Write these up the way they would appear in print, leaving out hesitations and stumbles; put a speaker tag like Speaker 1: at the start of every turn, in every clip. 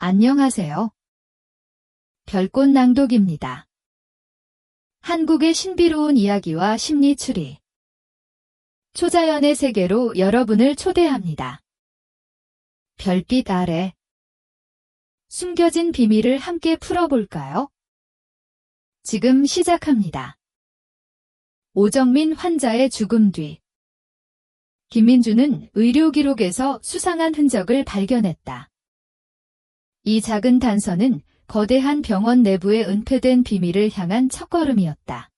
Speaker 1: 안녕하세요. 별꽃 낭독입니다. 한국의 신비로운 이야기와 심리 추리. 초자연의 세계로 여러분을 초대합니다. 별빛 아래. 숨겨진 비밀을 함께 풀어볼까요? 지금 시작합니다. 오정민 환자의 죽음 뒤. 김민주는 의료 기록에서 수상한 흔적을 발견했다. 이 작은 단서는 거대한 병원 내부에 은폐된 비밀을 향한 첫걸음이었다.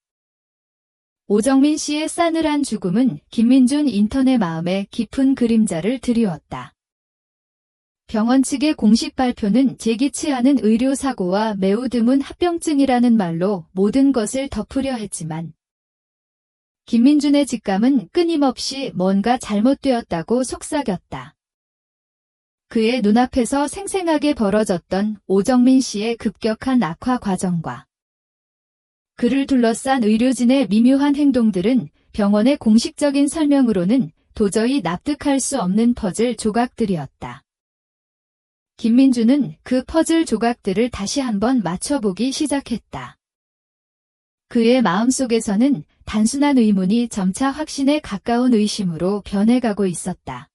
Speaker 1: 오정민 씨의 싸늘한 죽음은 김민준 인턴의 마음에 깊은 그림자를 드리웠다. 병원 측의 공식 발표는 재기치 않은 의료사고와 매우 드문 합병증이라는 말로 모든 것을 덮으려 했지만 김민준의 직감은 끊임없이 뭔가 잘못되었다고 속삭였다. 그의 눈앞에서 생생하게 벌어졌던 오정민 씨의 급격한 악화 과정과 그를 둘러싼 의료진의 미묘한 행동들은 병원의 공식적인 설명으로는 도저히 납득할 수 없는 퍼즐 조각들이었다. 김민주는 그 퍼즐 조각들을 다시 한번 맞춰보기 시작했다. 그의 마음속에서는 단순한 의문이 점차 확신에 가까운 의심으로 변해가고 있었다.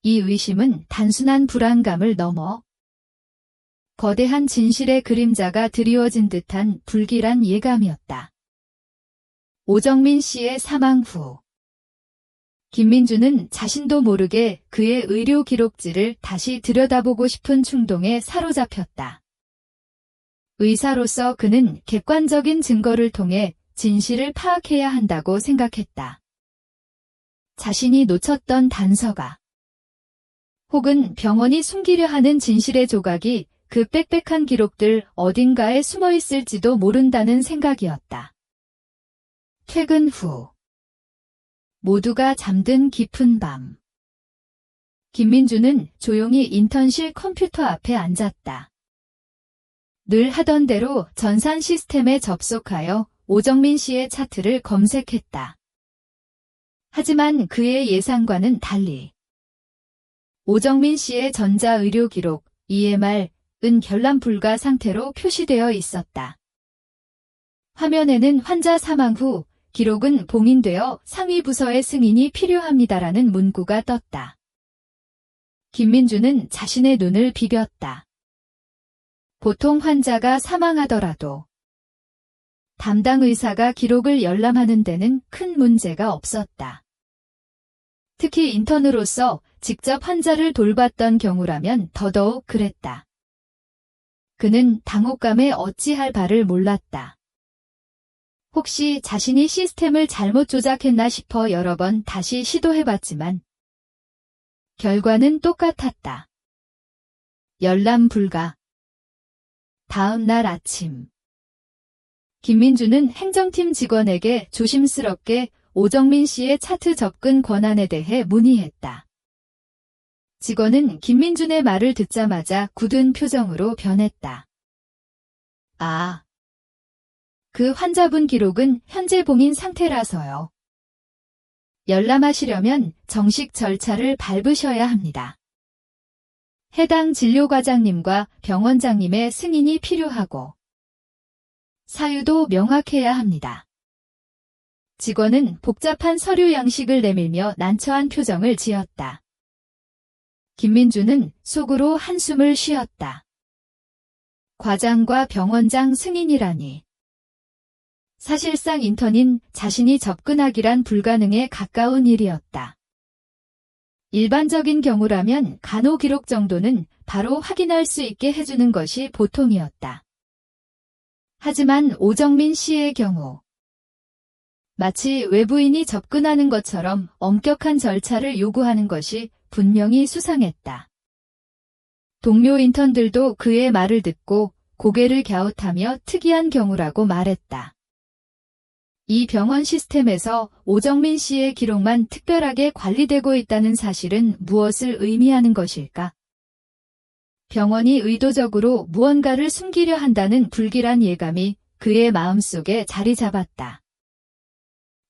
Speaker 1: 이 의심은 단순한 불안감을 넘어 거대한 진실의 그림자가 드리워진 듯한 불길한 예감이었다. 오정민 씨의 사망 후 김민주는 자신도 모르게 그의 의료 기록지를 다시 들여다보고 싶은 충동에 사로잡혔다. 의사로서 그는 객관적인 증거를 통해 진실을 파악해야 한다고 생각했다. 자신이 놓쳤던 단서가 혹은 병원이 숨기려 하는 진실의 조각이 그 빽빽한 기록들 어딘가에 숨어 있을지도 모른다는 생각이었다. 퇴근 후 모두가 잠든 깊은 밤. 김민주는 조용히 인턴실 컴퓨터 앞에 앉았다. 늘 하던 대로 전산 시스템에 접속하여 오정민 씨의 차트를 검색했다. 하지만 그의 예상과는 달리 오정민 씨의 전자의료 기록, EMR은 결람 불가 상태로 표시되어 있었다. 화면에는 환자 사망 후 기록은 봉인되어 상위 부서의 승인이 필요합니다라는 문구가 떴다. 김민주는 자신의 눈을 비볐다. 보통 환자가 사망하더라도 담당 의사가 기록을 열람하는 데는 큰 문제가 없었다. 특히 인턴으로서 직접 환자를 돌봤던 경우라면 더더욱 그랬다. 그는 당혹감에 어찌할 바를 몰랐다. 혹시 자신이 시스템을 잘못 조작했나 싶어 여러 번 다시 시도해봤지만 결과는 똑같았다. 열람 불가. 다음 날 아침 김민주는 행정팀 직원에게 조심스럽게 오정민 씨의 차트 접근 권한에 대해 문의했다. 직원은 김민준의 말을 듣자마자 굳은 표정으로 변했다. 아, 그 환자분 기록은 현재 봉인 상태라서요. 열람하시려면 정식 절차를 밟으셔야 합니다. 해당 진료과장님과 병원장님의 승인이 필요하고 사유도 명확해야 합니다. 직원은 복잡한 서류 양식을 내밀며 난처한 표정을 지었다. 김민주는 속으로 한숨을 쉬었다. 과장과 병원장 승인이라니. 사실상 인턴인 자신이 접근하기란 불가능에 가까운 일이었다. 일반적인 경우라면 간호 기록 정도는 바로 확인할 수 있게 해주는 것이 보통이었다. 하지만 오정민 씨의 경우 마치 외부인이 접근하는 것처럼 엄격한 절차를 요구하는 것이 분명히 수상했다. 동료 인턴들도 그의 말을 듣고 고개를 갸웃하며 특이한 경우라고 말했다. 이 병원 시스템에서 오정민 씨의 기록만 특별하게 관리되고 있다는 사실은 무엇을 의미하는 것일까? 병원이 의도적으로 무언가를 숨기려 한다는 불길한 예감이 그의 마음속에 자리 잡았다.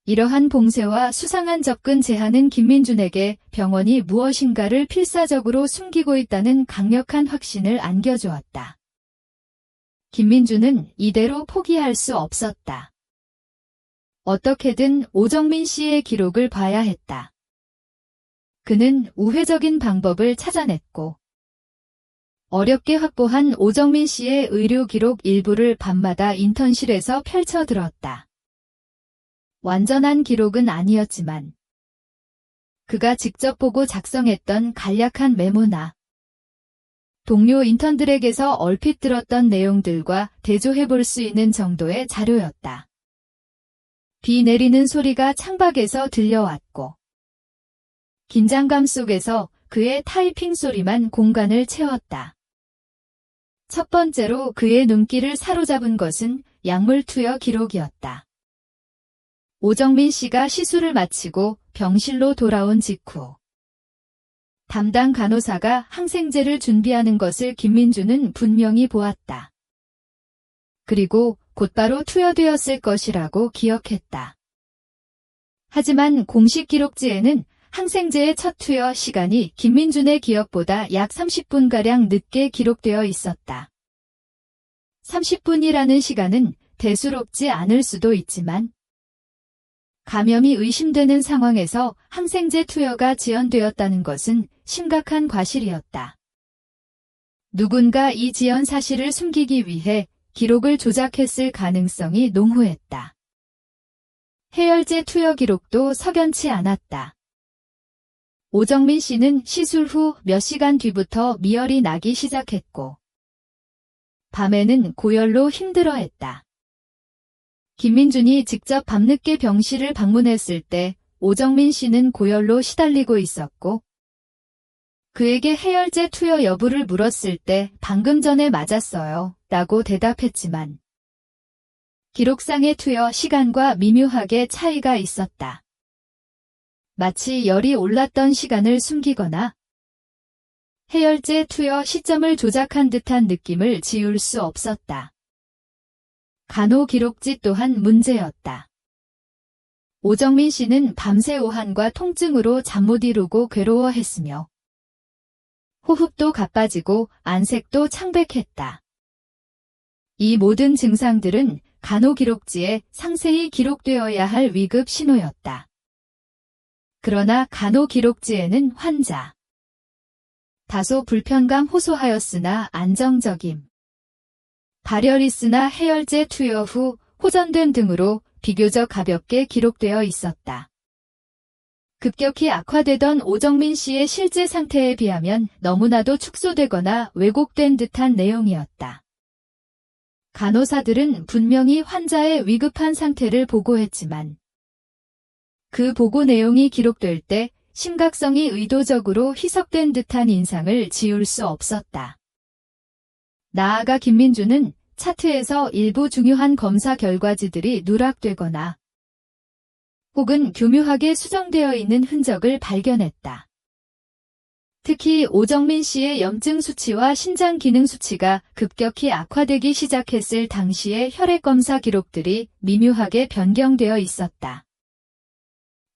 Speaker 1: 이러한 봉쇄와 수상한 접근 제한은 김민준에게 병원이 무엇인가를 필사적으로 숨기고 있다는 강력한 확신을 안겨주었다. 김민준은 이대로 포기할 수 없었다. 어떻게든 오정민 씨의 기록을 봐야 했다. 그는 우회적인 방법을 찾아냈고 어렵게 확보한 오정민 씨의 의료 기록 일부를 밤마다 인턴실에서 펼쳐들었다. 완전한 기록은 아니었지만 그가 직접 보고 작성했던 간략한 메모나 동료 인턴들에게서 얼핏 들었던 내용들과 대조해볼 수 있는 정도의 자료였다. 비 내리는 소리가 창밖에서 들려왔고 긴장감 속에서 그의 타이핑 소리만 공간을 채웠다. 첫 번째로 그의 눈길을 사로잡은 것은 약물 투여 기록이었다. 오정민 씨가 시술을 마치고 병실로 돌아온 직후 담당 간호사가 항생제를 준비하는 것을 김민준은 분명히 보았다. 그리고 곧바로 투여되었을 것이라고 기억했다. 하지만 공식 기록지에는 항생제의 첫 투여 시간이 김민준의 기억보다 약 30분가량 늦게 기록되어 있었다. 30분이라는 시간은 대수롭지 않을 수도 있지만 감염이 의심되는 상황에서 항생제 투여가 지연되었다는 것은 심각한 과실이었다. 누군가 이 지연 사실을 숨기기 위해 기록을 조작했을 가능성이 농후했다. 해열제 투여 기록도 석연치 않았다. 오정민 씨는 시술 후 몇 시간 뒤부터 미열이 나기 시작했고 밤에는 고열로 힘들어했다. 김민준이 직접 밤늦게 병실을 방문했을 때 오정민 씨는 고열로 시달리고 있었고 그에게 해열제 투여 여부를 물었을 때 방금 전에 맞았어요 라고 대답했지만 기록상의 투여 시간과 미묘하게 차이가 있었다. 마치 열이 올랐던 시간을 숨기거나 해열제 투여 시점을 조작한 듯한 느낌을 지울 수 없었다. 간호 기록지 또한 문제였다. 오정민 씨는 밤새 오한과 통증으로 잠 못 이루고 괴로워했으며 호흡도 가빠지고 안색도 창백했다. 이 모든 증상들은 간호 기록지에 상세히 기록되어야 할 위급 신호였다. 그러나 간호 기록지에는 환자 다소 불편감 호소하였으나 안정적임 발열있으나 해열제 투여 후 호전됨 등으로 비교적 가볍게 기록되어 있었다. 급격히 악화되던 오정민 씨의 실제 상태에 비하면 너무나도 축소되거나 왜곡된 듯한 내용이었다. 간호사들은 분명히 환자의 위급한 상태를 보고했지만 그 보고 내용이 기록될 때 심각성이 의도적으로 희석된 듯한 인상을 지울 수 없었다. 나아가 김민준은 차트에서 일부 중요한 검사 결과지들이 누락되거나 혹은 교묘하게 수정되어 있는 흔적을 발견했다. 특히 오정민 씨의 염증 수치와 신장 기능 수치가 급격히 악화되기 시작했을 당시의 혈액 검사 기록들이 미묘하게 변경되어 있었다.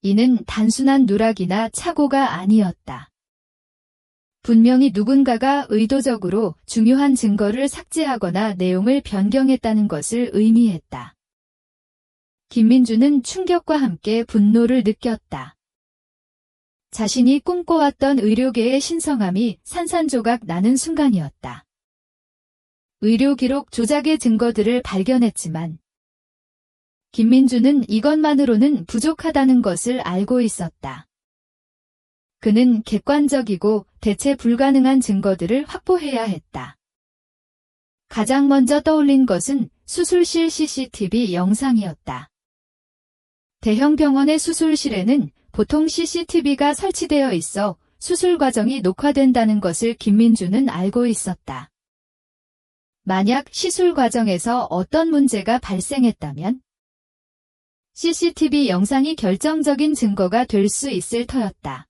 Speaker 1: 이는 단순한 누락이나 착오가 아니었다. 분명히 누군가가 의도적으로 중요한 증거를 삭제하거나 내용을 변경했다는 것을 의미했다. 김민준은 충격과 함께 분노를 느꼈다. 자신이 꿈꿔왔던 의료계의 신성함이 산산조각 나는 순간이었다. 의료 기록 조작의 증거들을 발견했지만 김민준은 이것만으로는 부족하다는 것을 알고 있었다. 그는 객관적이고 대체 불가능한 증거들을 확보해야 했다. 가장 먼저 떠올린 것은 수술실 CCTV 영상이었다. 대형 병원의 수술실에는 보통 CCTV가 설치되어 있어 수술 과정이 녹화된다는 것을 김민준은 알고 있었다. 만약 시술 과정에서 어떤 문제가 발생했다면 CCTV 영상이 결정적인 증거가 될 수 있을 터였다.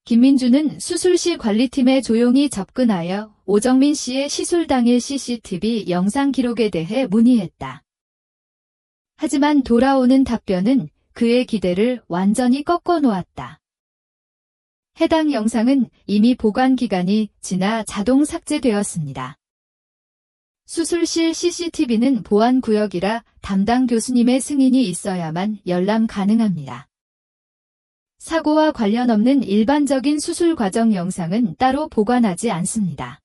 Speaker 1: 김민준은 수술실 관리팀에 조용히 접근하여 오정민 씨의 시술 당일 CCTV 영상 기록에 대해 문의했다. 하지만 돌아오는 답변은 그의 기대를 완전히 꺾어 놓았다. 해당 영상은 이미 보관 기간이 지나 자동 삭제되었습니다. 수술실 CCTV는 보안 구역이라 담당 교수님의 승인이 있어야만 열람 가능합니다. 사고와 관련 없는 일반적인 수술 과정 영상은 따로 보관하지 않습니다.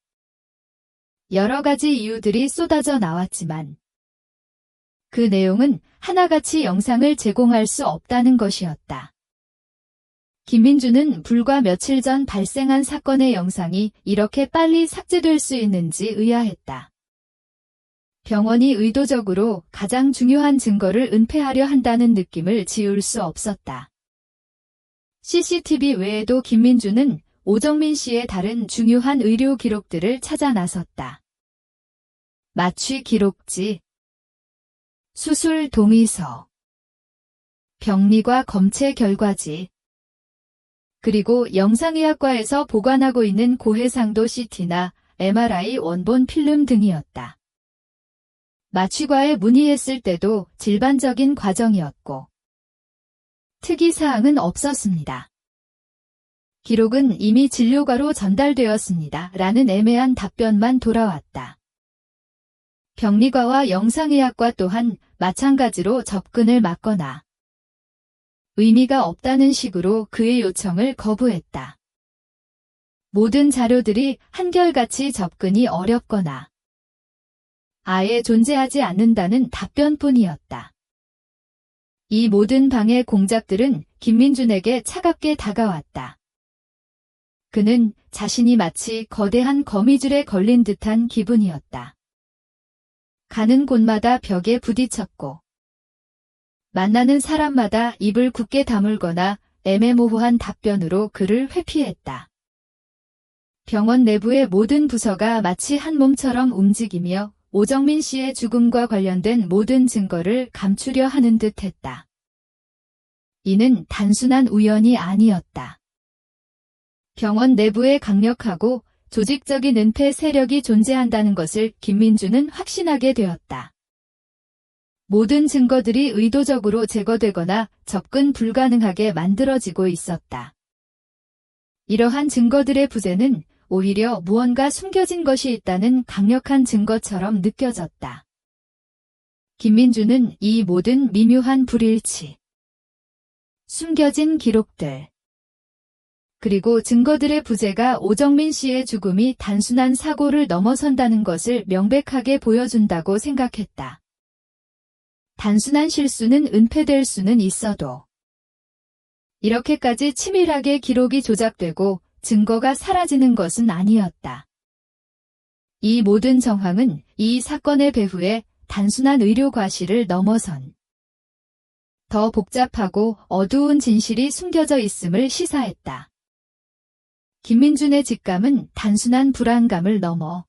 Speaker 1: 여러 가지 이유들이 쏟아져 나왔지만 그 내용은 하나같이 영상을 제공할 수 없다는 것이었다. 김민주는 불과 며칠 전 발생한 사건의 영상이 이렇게 빨리 삭제될 수 있는지 의아했다. 병원이 의도적으로 가장 중요한 증거를 은폐하려 한다는 느낌을 지울 수 없었다. CCTV 외에도 김민주는 오정민 씨의 다른 중요한 의료 기록들을 찾아 나섰다. 마취 기록지, 수술 동의서, 병리과 검체 결과지, 그리고 영상의학과에서 보관하고 있는 고해상도 CT나 MRI 원본 필름 등이었다. 마취과에 문의했을 때도 일반적인 과정이었고 특이사항은 없었습니다. 기록은 이미 진료가로 전달되었습니다. 라는 애매한 답변만 돌아왔다. 병리과와 영상의학과 또한 마찬가지로 접근을 막거나 의미가 없다는 식으로 그의 요청을 거부했다. 모든 자료들이 한결같이 접근이 어렵거나 아예 존재하지 않는다는 답변뿐이었다. 이 모든 방해 공작들은 김민준에게 차갑게 다가왔다. 그는 자신이 마치 거대한 거미줄에 걸린 듯한 기분이었다. 가는 곳마다 벽에 부딪혔고 만나는 사람마다 입을 굳게 다물거나 애매모호한 답변으로 그를 회피했다. 병원 내부의 모든 부서가 마치 한 몸처럼 움직이며 오정민 씨의 죽음과 관련된 모든 증거를 감추려 하는 듯 했다. 이는 단순한 우연이 아니었다. 병원 내부에 강력하고 조직적인 은폐 세력이 존재한다는 것을 김민주는 확신하게 되었다. 모든 증거들이 의도적으로 제거되거나 접근 불가능하게 만들어지고 있었다. 이러한 증거들의 부재는 오히려 무언가 숨겨진 것이 있다는 강력한 증거처럼 느껴졌다. 김민주는 이 모든 미묘한 불일치, 숨겨진 기록들, 그리고 증거들의 부재가 오정민 씨의 죽음이 단순한 사고를 넘어선다는 것을 명백하게 보여준다고 생각했다. 단순한 실수는 은폐될 수는 있어도 이렇게까지 치밀하게 기록이 조작되고 증거가 사라지는 것은 아니었다. 이 모든 정황은 이 사건의 배후에 단순한 의료 과실을 넘어선 더 복잡하고 어두운 진실이 숨겨져 있음을 시사했다. 김민준의 직감은 단순한 불안감을 넘어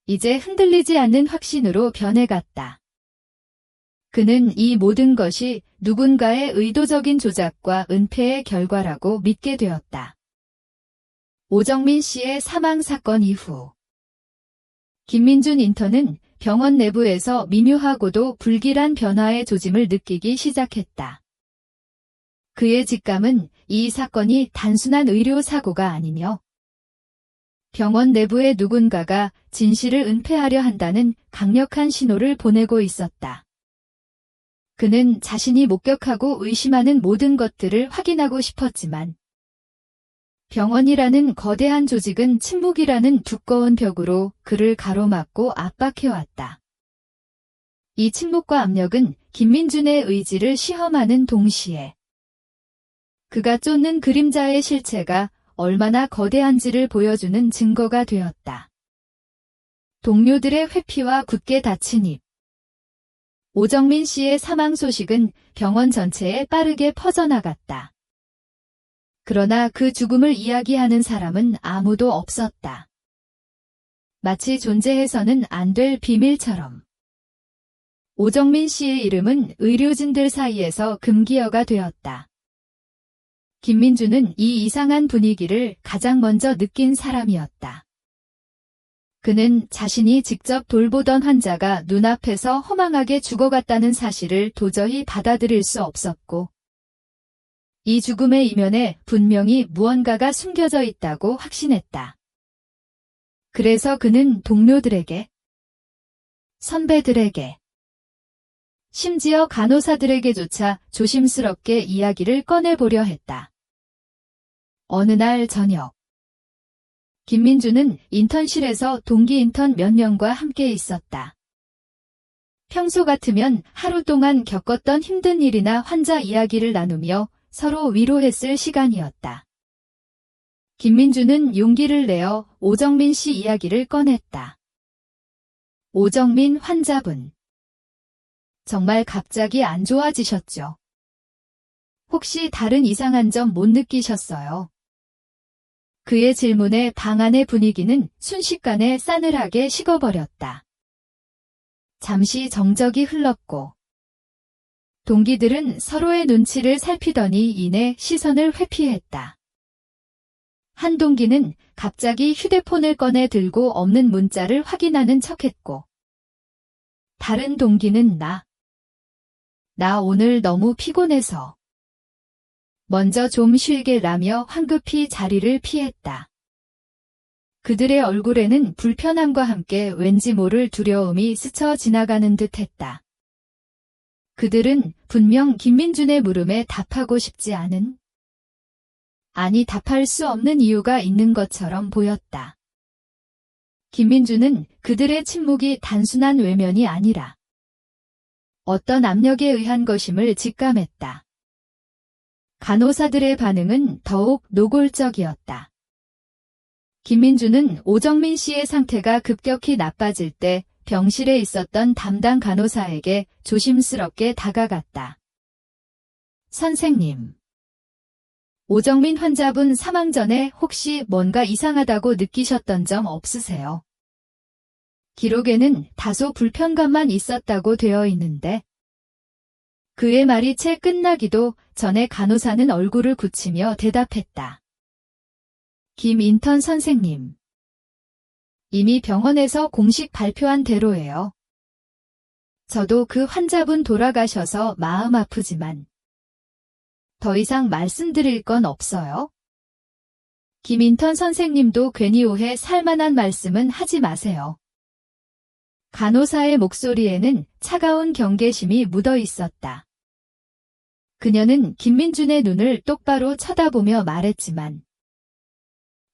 Speaker 1: 이제 흔들리지 않는 확신으로 변해갔다. 그는 이 모든 것이 누군가의 의도적인 조작과 은폐의 결과라고 믿게 되었다. 오정민 씨의 사망 사건 이후 김민준 인턴은 병원 내부에서 미묘하고도 불길한 변화의 조짐을 느끼기 시작했다. 그의 직감은 이 사건이 단순한 의료 사고가 아니며 병원 내부의 누군가가 진실을 은폐하려 한다는 강력한 신호를 보내고 있었다. 그는 자신이 목격하고 의심하는 모든 것들을 확인하고 싶었지만 병원이라는 거대한 조직은 침묵이라는 두꺼운 벽으로 그를 가로막고 압박해왔다. 이 침묵과 압력은 김민준의 의지를 시험하는 동시에 그가 쫓는 그림자의 실체가 얼마나 거대한지를 보여주는 증거가 되었다. 동료들의 회피와 굳게 닫힌 입. 오정민 씨의 사망 소식은 병원 전체에 빠르게 퍼져나갔다. 그러나 그 죽음을 이야기하는 사람은 아무도 없었다. 마치 존재해서는 안 될 비밀처럼. 오정민 씨의 이름은 의료진들 사이에서 금기어가 되었다. 김민주는 이 이상한 분위기를 가장 먼저 느낀 사람이었다. 그는 자신이 직접 돌보던 환자가 눈앞에서 허망하게 죽어갔다는 사실을 도저히 받아들일 수 없었고, 이 죽음의 이면에 분명히 무언가가 숨겨져 있다고 확신했다. 그래서 그는 동료들에게, 선배들에게, 심지어 간호사들에게조차 조심스럽게 이야기를 꺼내보려 했다. 어느 날 저녁, 김민주는 인턴실에서 동기 인턴 몇 명과 함께 있었다. 평소 같으면 하루 동안 겪었던 힘든 일이나 환자 이야기를 나누며 서로 위로했을 시간이었다. 김민주는 용기를 내어 오정민 씨 이야기를 꺼냈다. 오정민 환자분. 정말 갑자기 안 좋아지셨죠? 혹시 다른 이상한 점 못 느끼셨어요? 그의 질문에 방 안의 분위기는 순식간에 싸늘하게 식어버렸다. 잠시 정적이 흘렀고, 동기들은 서로의 눈치를 살피더니 이내 시선을 회피했다. 한 동기는 갑자기 휴대폰을 꺼내 들고 없는 문자를 확인하는 척했고, 다른 동기는 나 오늘 너무 피곤해서 먼저 좀 쉴게라며 황급히 자리를 피했다. 그들의 얼굴에는 불편함과 함께 왠지 모를 두려움이 스쳐 지나가는 듯했다. 그들은 분명 김민준의 물음에 답하고 싶지 않은, 아니 답할 수 없는 이유가 있는 것처럼 보였다. 김민준은 그들의 침묵이 단순한 외면이 아니라 어떤 압력에 의한 것임을 직감했다. 간호사들의 반응은 더욱 노골적이었다. 김민주는 오정민 씨의 상태가 급격히 나빠질 때 병실에 있었던 담당 간호사에게 조심스럽게 다가갔다. 선생님, 오정민 환자분 사망 전에 혹시 뭔가 이상하다고 느끼셨던 점 없으세요? 기록에는 다소 불편감만 있었다고 되어 있는데, 그의 말이 채 끝나기도 전에 간호사는 얼굴을 굳히며 대답했다. 김 인턴 선생님. 이미 병원에서 공식 발표한 대로예요. 저도 그 환자분 돌아가셔서 마음 아프지만 더 이상 말씀드릴 건 없어요. 김 인턴 선생님도 괜히 오해 살 만한 말씀은 하지 마세요. 간호사의 목소리에는 차가운 경계심이 묻어 있었다. 그녀는 김민준의 눈을 똑바로 쳐다보며 말했지만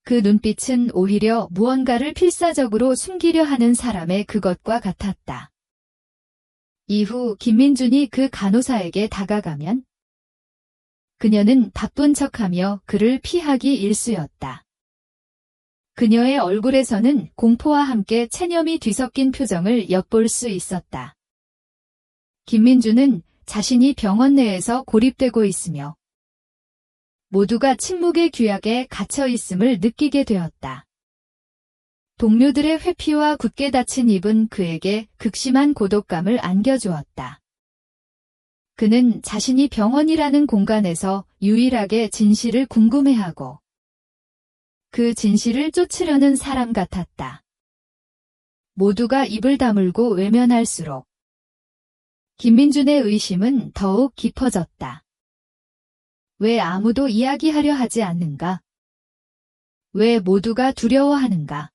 Speaker 1: 그 눈빛은 오히려 무언가를 필사적으로 숨기려 하는 사람의 그것과 같았다. 이후 김민준이 그 간호사에게 다가가면 그녀는 바쁜 척하며 그를 피하기 일쑤였다. 그녀의 얼굴에서는 공포와 함께 체념이 뒤섞인 표정을 엿볼 수 있었다. 김민주는 자신이 병원 내에서 고립되고 있으며 모두가 침묵의 규약에 갇혀 있음을 느끼게 되었다. 동료들의 회피와 굳게 닫힌 입은 그에게 극심한 고독감을 안겨주었다. 그는 자신이 병원이라는 공간에서 유일하게 진실을 궁금해하고 그 진실을 쫓으려는 사람 같았다. 모두가 입을 다물고 외면할수록 김민준의 의심은 더욱 깊어졌다. 왜 아무도 이야기하려 하지 않는가? 왜 모두가 두려워하는가?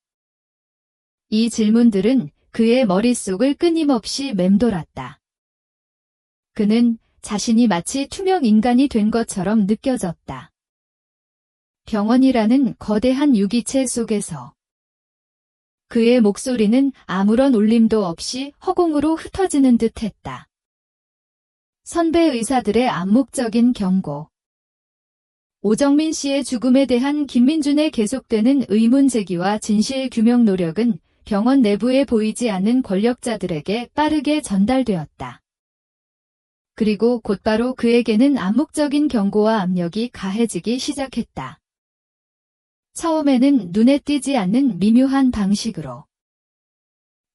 Speaker 1: 이 질문들은 그의 머릿속을 끊임없이 맴돌았다. 그는 자신이 마치 투명 인간이 된 것처럼 느껴졌다. 병원이라는 거대한 유기체 속에서 그의 목소리는 아무런 울림도 없이 허공으로 흩어지는 듯했다. 선배 의사들의 암묵적인 경고. 오정민 씨의 죽음에 대한 김민준의 계속되는 의문 제기와 진실 규명 노력은 병원 내부에 보이지 않는 권력자들에게 빠르게 전달되었다. 그리고 곧바로 그에게는 암묵적인 경고와 압력이 가해지기 시작했다. 처음에는 눈에 띄지 않는 미묘한 방식으로,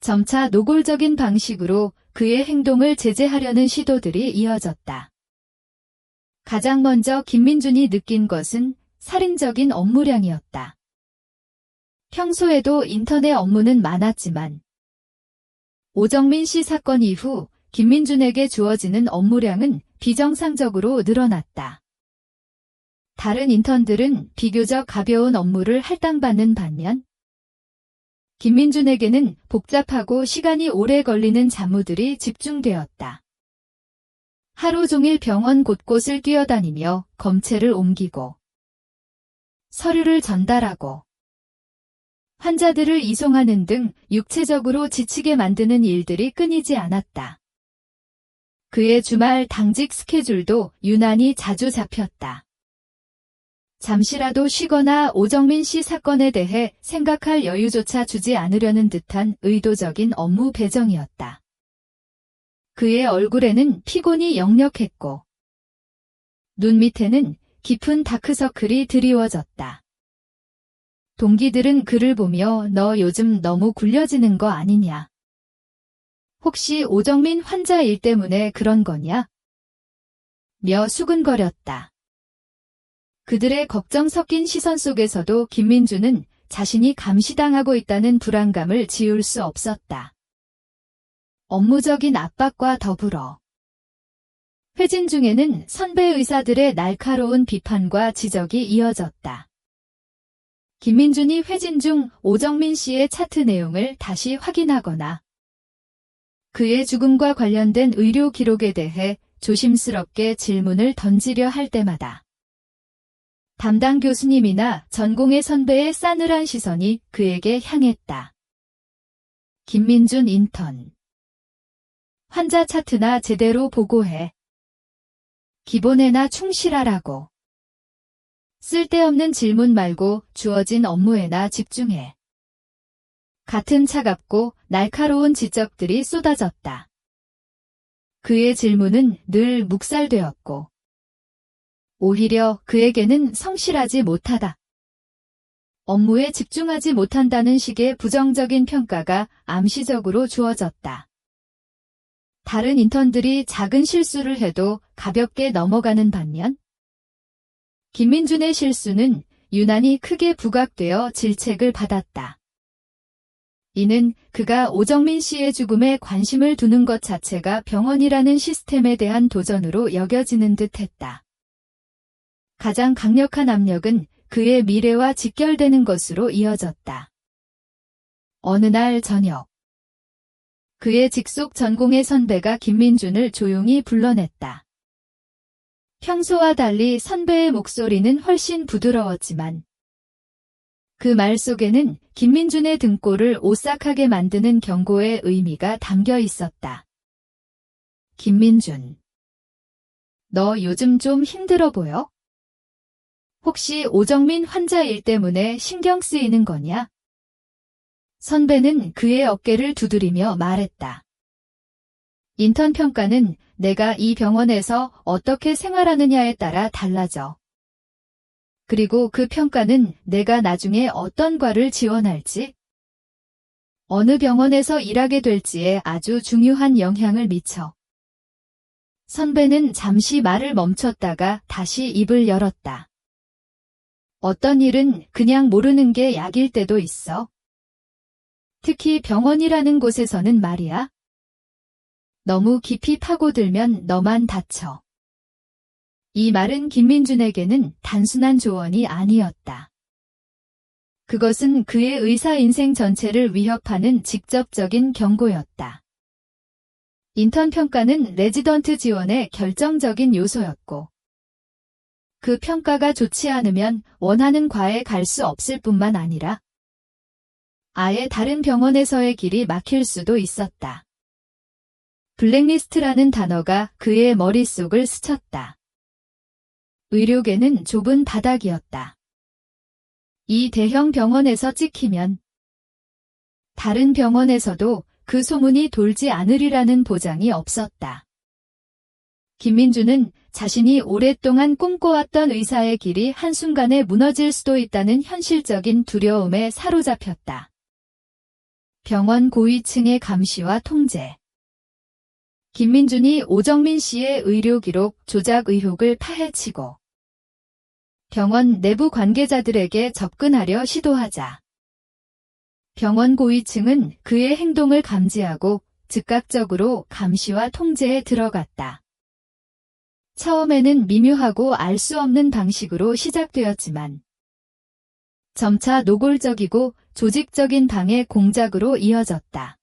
Speaker 1: 점차 노골적인 방식으로 그의 행동을 제재하려는 시도들이 이어졌다. 가장 먼저 김민준이 느낀 것은 살인적인 업무량이었다. 평소에도 인턴의 업무는 많았지만 오정민 씨 사건 이후 김민준에게 주어지는 업무량은 비정상적으로 늘어났다. 다른 인턴들은 비교적 가벼운 업무를 할당받는 반면 김민준에게는 복잡하고 시간이 오래 걸리는 잡무들이 집중되었다. 하루 종일 병원 곳곳을 뛰어다니며 검체를 옮기고 서류를 전달하고 환자들을 이송하는 등 육체적으로 지치게 만드는 일들이 끊이지 않았다. 그의 주말 당직 스케줄도 유난히 자주 잡혔다. 잠시라도 쉬거나 오정민 씨 사건에 대해 생각할 여유조차 주지 않으려는 듯한 의도적인 업무 배정이었다. 그의 얼굴에는 피곤이 역력했고 눈 밑에는 깊은 다크서클이 드리워졌다. 동기들은 그를 보며 너 요즘 너무 굴려지는 거 아니냐? 혹시 오정민 환자 일 때문에 그런 거냐? 며 수근거렸다. 그들의 걱정 섞인 시선 속에서도 김민준은 자신이 감시당하고 있다는 불안감을 지울 수 없었다. 업무적인 압박과 더불어 회진 중에는 선배 의사들의 날카로운 비판과 지적이 이어졌다. 김민준이 회진 중 오정민 씨의 차트 내용을 다시 확인하거나 그의 죽음과 관련된 의료 기록에 대해 조심스럽게 질문을 던지려 할 때마다 담당 교수님이나 전공의 선배의 싸늘한 시선이 그에게 향했다. 김민준 인턴. 환자 차트나 제대로 보고해. 기본에나 충실하라고. 쓸데없는 질문 말고 주어진 업무에나 집중해. 같은 차갑고 날카로운 지적들이 쏟아졌다. 그의 질문은 늘 묵살되었고 오히려 그에게는 성실하지 못하다. 업무에 집중하지 못한다는 식의 부정적인 평가가 암시적으로 주어졌다. 다른 인턴들이 작은 실수를 해도 가볍게 넘어가는 반면 김민준의 실수는 유난히 크게 부각되어 질책을 받았다. 이는 그가 오정민 씨의 죽음에 관심을 두는 것 자체가 병원이라는 시스템에 대한 도전으로 여겨지는 듯했다. 가장 강력한 압력은 그의 미래와 직결되는 것으로 이어졌다. 어느 날 저녁, 그의 직속 전공의 선배가 김민준을 조용히 불러냈다. 평소와 달리 선배의 목소리는 훨씬 부드러웠지만 그 말 속에는 김민준의 등골을 오싹하게 만드는 경고의 의미가 담겨 있었다. 김민준, 너 요즘 좀 힘들어 보여? 혹시 오정민 환자 일 때문에 신경 쓰이는 거냐? 선배는 그의 어깨를 두드리며 말했다. 인턴 평가는 내가 이 병원에서 어떻게 생활하느냐에 따라 달라져. 그리고 그 평가는 내가 나중에 어떤 과를 지원할지, 어느 병원에서 일하게 될지에 아주 중요한 영향을 미쳐. 선배는 잠시 말을 멈췄다가 다시 입을 열었다. 어떤 일은 그냥 모르는 게 약일 때도 있어. 특히 병원이라는 곳에서는 말이야. 너무 깊이 파고들면 너만 다쳐. 이 말은 김민준에게는 단순한 조언이 아니었다. 그것은 그의 의사 인생 전체를 위협하는 직접적인 경고였다. 인턴 평가는 레지던트 지원의 결정적인 요소였고, 그 평가가 좋지 않으면 원하는 과에 갈 수 없을 뿐만 아니라 아예 다른 병원에서의 길이 막힐 수도 있었다. 블랙리스트라는 단어가 그의 머릿속을 스쳤다. 의료계는 좁은 바닥이었다. 이 대형 병원에서 찍히면 다른 병원에서도 그 소문이 돌지 않으리라는 보장이 없었다. 김민준은 자신이 오랫동안 꿈꿔왔던 의사의 길이 한순간에 무너질 수도 있다는 현실적인 두려움에 사로잡혔다. 병원 고위층의 감시와 통제. 김민준이 오정민 씨의 의료 기록 조작 의혹을 파헤치고 병원 내부 관계자들에게 접근하려 시도하자 병원 고위층은 그의 행동을 감지하고 즉각적으로 감시와 통제에 들어갔다. 처음에는 미묘하고 알 수 없는 방식으로 시작되었지만 점차 노골적이고 조직적인 방해 공작으로 이어졌다.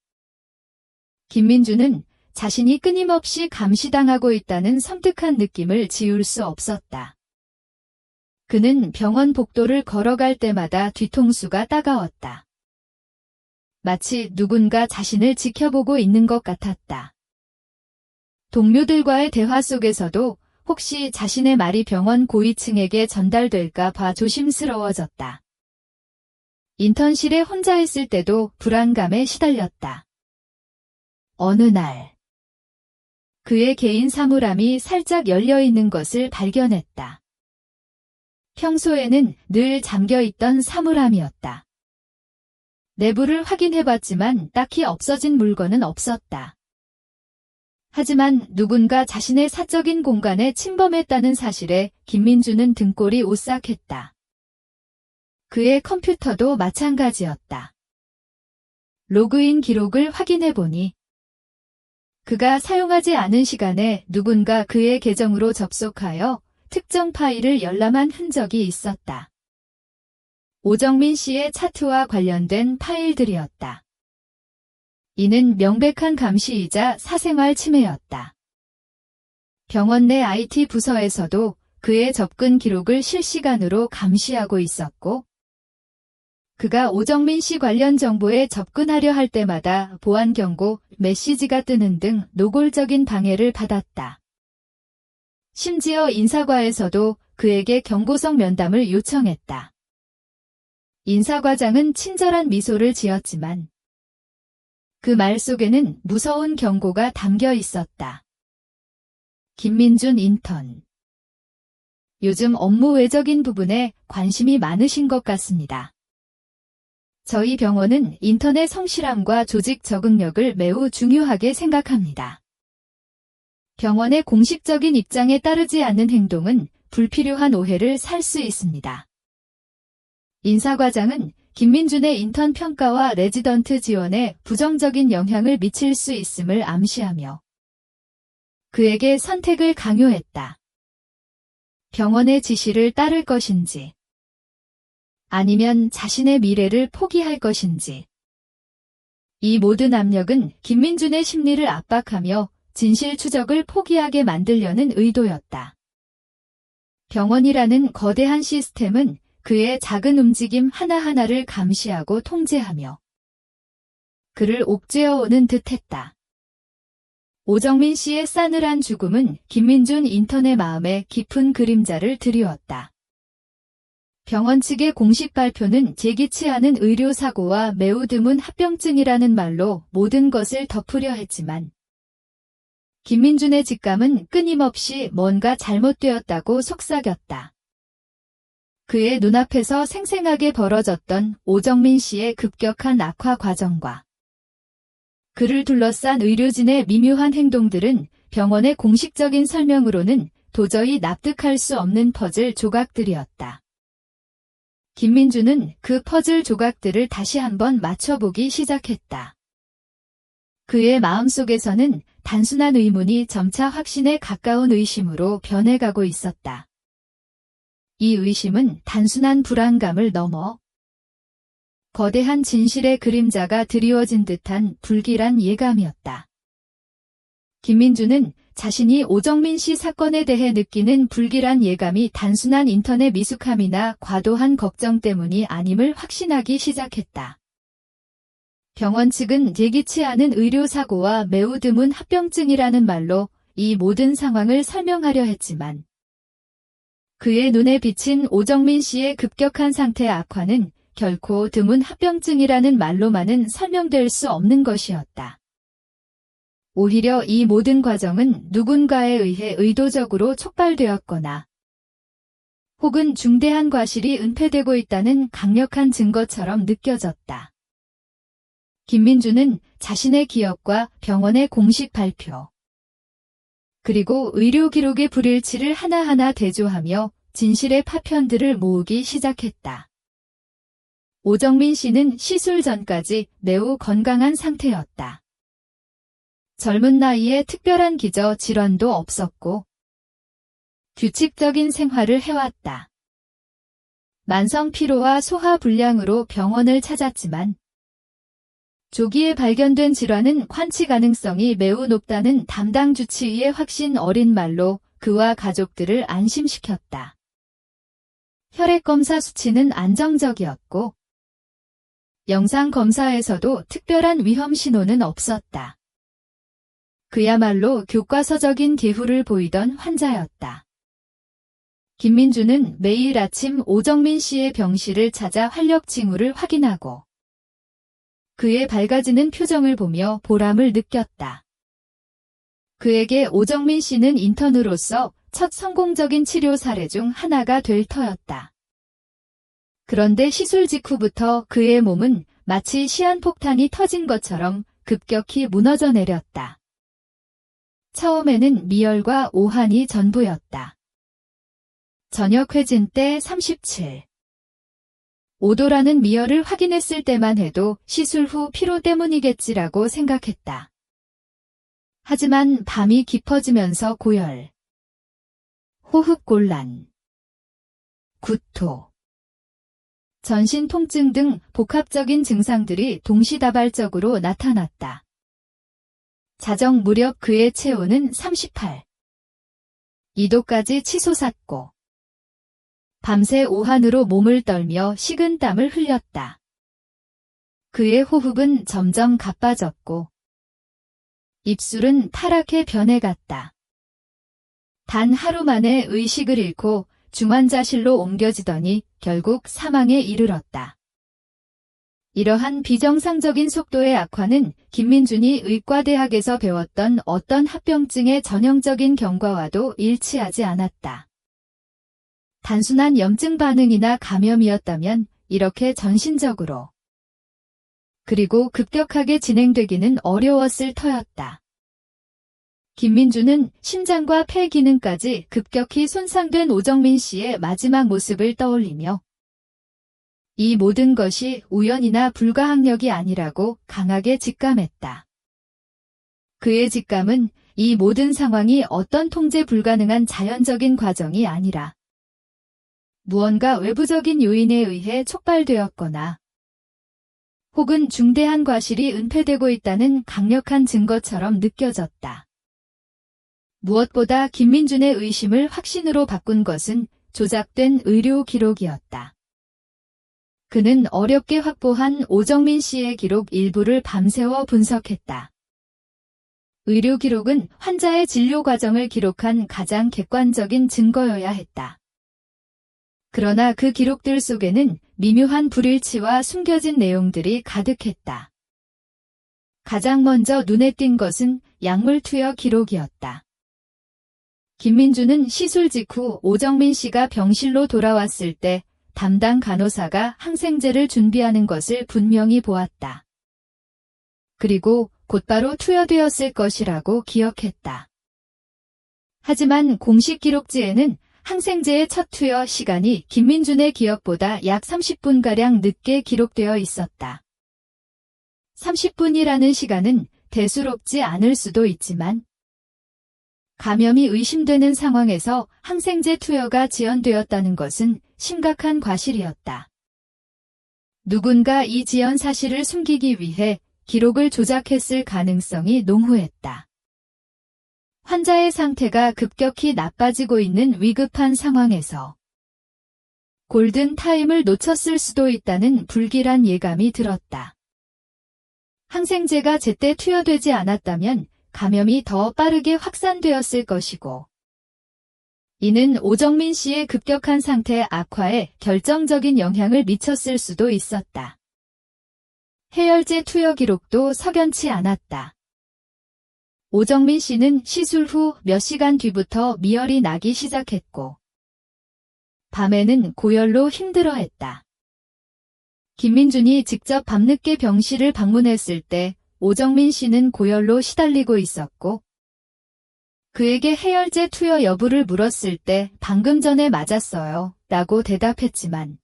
Speaker 1: 김민주는 자신이 끊임없이 감시당하고 있다는 섬뜩한 느낌을 지울 수 없었다. 그는 병원 복도를 걸어갈 때마다 뒤통수가 따가웠다. 마치 누군가 자신을 지켜보고 있는 것 같았다. 동료들과의 대화 속에서도 혹시 자신의 말이 병원 고위층에게 전달될까 봐 조심스러워졌다. 인턴실에 혼자 있을 때도 불안감에 시달렸다. 어느 날, 그의 개인 사물함이 살짝 열려있는 것을 발견했다. 평소에는 늘 잠겨있던 사물함이었다. 내부를 확인해봤지만 딱히 없어진 물건은 없었다. 하지만 누군가 자신의 사적인 공간에 침범했다는 사실에 김민주는 등골이 오싹했다. 그의 컴퓨터도 마찬가지였다. 로그인 기록을 확인해보니 그가 사용하지 않은 시간에 누군가 그의 계정으로 접속하여 특정 파일을 열람한 흔적이 있었다. 오정민 씨의 차트와 관련된 파일들이었다. 이는 명백한 감시이자 사생활 침해였다. 병원 내 IT 부서에서도 그의 접근 기록을 실시간으로 감시하고 있었고, 그가 오정민 씨 관련 정보에 접근하려 할 때마다 보안 경고 메시지가 뜨는 등 노골적인 방해를 받았다. 심지어 인사과에서도 그에게 경고성 면담을 요청했다. 인사과장은 친절한 미소를 지었지만 그 말 속에는 무서운 경고가 담겨 있었다. 김민준 인턴. 요즘 업무 외적인 부분에 관심이 많으신 것 같습니다. 저희 병원은 인턴의 성실함과 조직 적응력을 매우 중요하게 생각합니다. 병원의 공식적인 입장에 따르지 않는 행동은 불필요한 오해를 살 수 있습니다. 인사과장은 김민준의 인턴 평가와 레지던트 지원에 부정적인 영향을 미칠 수 있음을 암시하며 그에게 선택을 강요했다. 병원의 지시를 따를 것인지 아니면 자신의 미래를 포기할 것인지. 이 모든 압력은 김민준의 심리를 압박하며 진실 추적을 포기하게 만들려는 의도였다. 병원이라는 거대한 시스템은 그의 작은 움직임 하나하나를 감시하고 통제하며 그를 옥죄어오는 듯했다. 오정민 씨의 싸늘한 죽음은 김민준 인턴의 마음에 깊은 그림자를 드리웠다. 병원 측의 공식 발표는 예기치 않은 의료사고와 매우 드문 합병증이라는 말로 모든 것을 덮으려 했지만 김민준의 직감은 끊임없이 뭔가 잘못되었다고 속삭였다. 그의 눈앞에서 생생하게 벌어졌던 오정민 씨의 급격한 악화 과정과 그를 둘러싼 의료진의 미묘한 행동들은 병원의 공식적인 설명으로는 도저히 납득할 수 없는 퍼즐 조각들이었다. 김민주는 그 퍼즐 조각들을 다시 한번 맞춰보기 시작했다. 그의 마음속에서는 단순한 의문이 점차 확신에 가까운 의심으로 변해가고 있었다. 이 의심은 단순한 불안감을 넘어 거대한 진실의 그림자가 드리워진 듯한 불길한 예감이었다. 김민주는 자신이 오정민 씨 사건에 대해 느끼는 불길한 예감이 단순한 인턴의 미숙함이나 과도한 걱정 때문이 아님을 확신하기 시작했다. 병원 측은 예기치 않은 의료사고와 매우 드문 합병증이라는 말로 이 모든 상황을 설명하려 했지만 그의 눈에 비친 오정민 씨의 급격한 상태 악화는 결코 드문 합병증이라는 말로만은 설명될 수 없는 것이었다. 오히려 이 모든 과정은 누군가에 의해 의도적으로 촉발되었거나 혹은 중대한 과실이 은폐되고 있다는 강력한 증거처럼 느껴졌다. 김민주는 자신의 기억과 병원의 공식 발표, 그리고 의료 기록의 불일치를 하나하나 대조하며 진실의 파편들을 모으기 시작했다. 오정민 씨는 시술 전까지 매우 건강한 상태였다. 젊은 나이에 특별한 기저 질환도 없었고 규칙적인 생활을 해왔다. 만성 피로와 소화 불량으로 병원을 찾았지만 조기에 발견된 질환은 완치 가능성이 매우 높다는 담당 주치의의 확신 어린 말로 그와 가족들을 안심시켰다. 혈액검사 수치는 안정적이었고 영상검사에서도 특별한 위험 신호는 없었다. 그야말로 교과서적인 기후를 보이던 환자였다. 김민주는 매일 아침 오정민 씨의 병실을 찾아 활력 징후를 확인하고 그의 밝아지는 표정을 보며 보람을 느꼈다. 그에게 오정민 씨는 인턴으로서 첫 성공적인 치료 사례 중 하나가 될 터였다. 그런데 시술 직후부터 그의 몸은 마치 시한폭탄이 터진 것처럼 급격히 무너져 내렸다. 처음에는 미열과 오한이 전부였다. 저녁 회진 때 37. 5도라는 미열을 확인했을 때만 해도 시술 후 피로 때문이겠지라고 생각했다. 하지만 밤이 깊어지면서 고열, 호흡곤란, 구토, 전신 통증 등 복합적인 증상들이 동시다발적으로 나타났다. 자정 무렵 그의 체온은 38. 2도까지 치솟았고 밤새 오한으로 몸을 떨며 식은 땀을 흘렸다. 그의 호흡은 점점 가빠졌고 입술은 타락해 변해갔다. 단 하루 만에 의식을 잃고 중환자실로 옮겨지더니 결국 사망에 이르렀다. 이러한 비정상적인 속도의 악화는 김민준이 의과대학에서 배웠던 어떤 합병증의 전형적인 경과와도 일치하지 않았다. 단순한 염증 반응이나 감염이었다면 이렇게 전신적으로 그리고 급격하게 진행되기는 어려웠을 터였다. 김민주는 심장과 폐 기능까지 급격히 손상된 오정민 씨의 마지막 모습을 떠올리며 이 모든 것이 우연이나 불가항력이 아니라고 강하게 직감했다. 그의 직감은 이 모든 상황이 어떤 통제 불가능한 자연적인 과정이 아니라 무언가 외부적인 요인에 의해 촉발되었거나 혹은 중대한 과실이 은폐되고 있다는 강력한 증거처럼 느껴졌다. 무엇보다 김민준의 의심을 확신으로 바꾼 것은 조작된 의료 기록이었다. 그는 어렵게 확보한 오정민 씨의 기록 일부를 밤새워 분석했다. 의료 기록은 환자의 진료 과정을 기록한 가장 객관적인 증거여야 했다. 그러나 그 기록들 속에는 미묘한 불일치와 숨겨진 내용들이 가득했다. 가장 먼저 눈에 띈 것은 약물 투여 기록이었다. 김민주는 시술 직후 오정민 씨가 병실로 돌아왔을 때 담당 간호사가 항생제를 준비하는 것을 분명히 보았다. 그리고 곧바로 투여되었을 것이라고 기억했다. 하지만 공식 기록지에는 항생제의 첫 투여 시간이 김민준의 기억보다 약 30분가량 늦게 기록되어 있었다. 30분이라는 시간은 대수롭지 않을 수도 있지만 감염이 의심되는 상황에서 항생제 투여가 지연되었다는 것은 심각한 과실이었다. 누군가 이 지연 사실을 숨기기 위해 기록을 조작했을 가능성이 농후했다. 환자의 상태가 급격히 나빠지고 있는 위급한 상황에서 골든 타임을 놓쳤을 수도 있다는 불길한 예감이 들었다. 항생제가 제때 투여되지 않았다면 감염이 더 빠르게 확산되었을 것이고 이는 오정민 씨의 급격한 상태 악화에 결정적인 영향을 미쳤을 수도 있었다. 해열제 투여 기록도 석연치 않았다. 오정민 씨는 시술 후 몇 시간 뒤부터 미열이 나기 시작했고 밤에는 고열로 힘들어했다. 김민준이 직접 밤늦게 병실을 방문했을 때 오정민 씨는 고열로 시달리고 있었고 그에게 해열제 투여 여부를 물었을 때 방금 전에 맞았어요 라고 대답했지만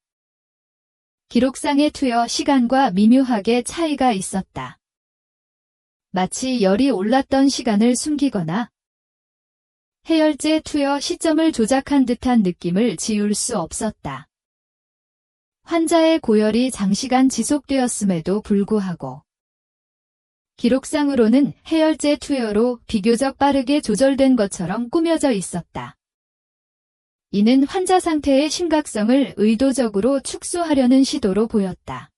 Speaker 1: 기록상의 투여 시간과 미묘하게 차이가 있었다. 마치 열이 올랐던 시간을 숨기거나 해열제 투여 시점을 조작한 듯한 느낌을 지울 수 없었다. 환자의 고열이 장시간 지속되었음에도 불구하고 기록상으로는 해열제 투여로 비교적 빠르게 조절된 것처럼 꾸며져 있었다. 이는 환자 상태의 심각성을 의도적으로 축소하려는 시도로 보였다.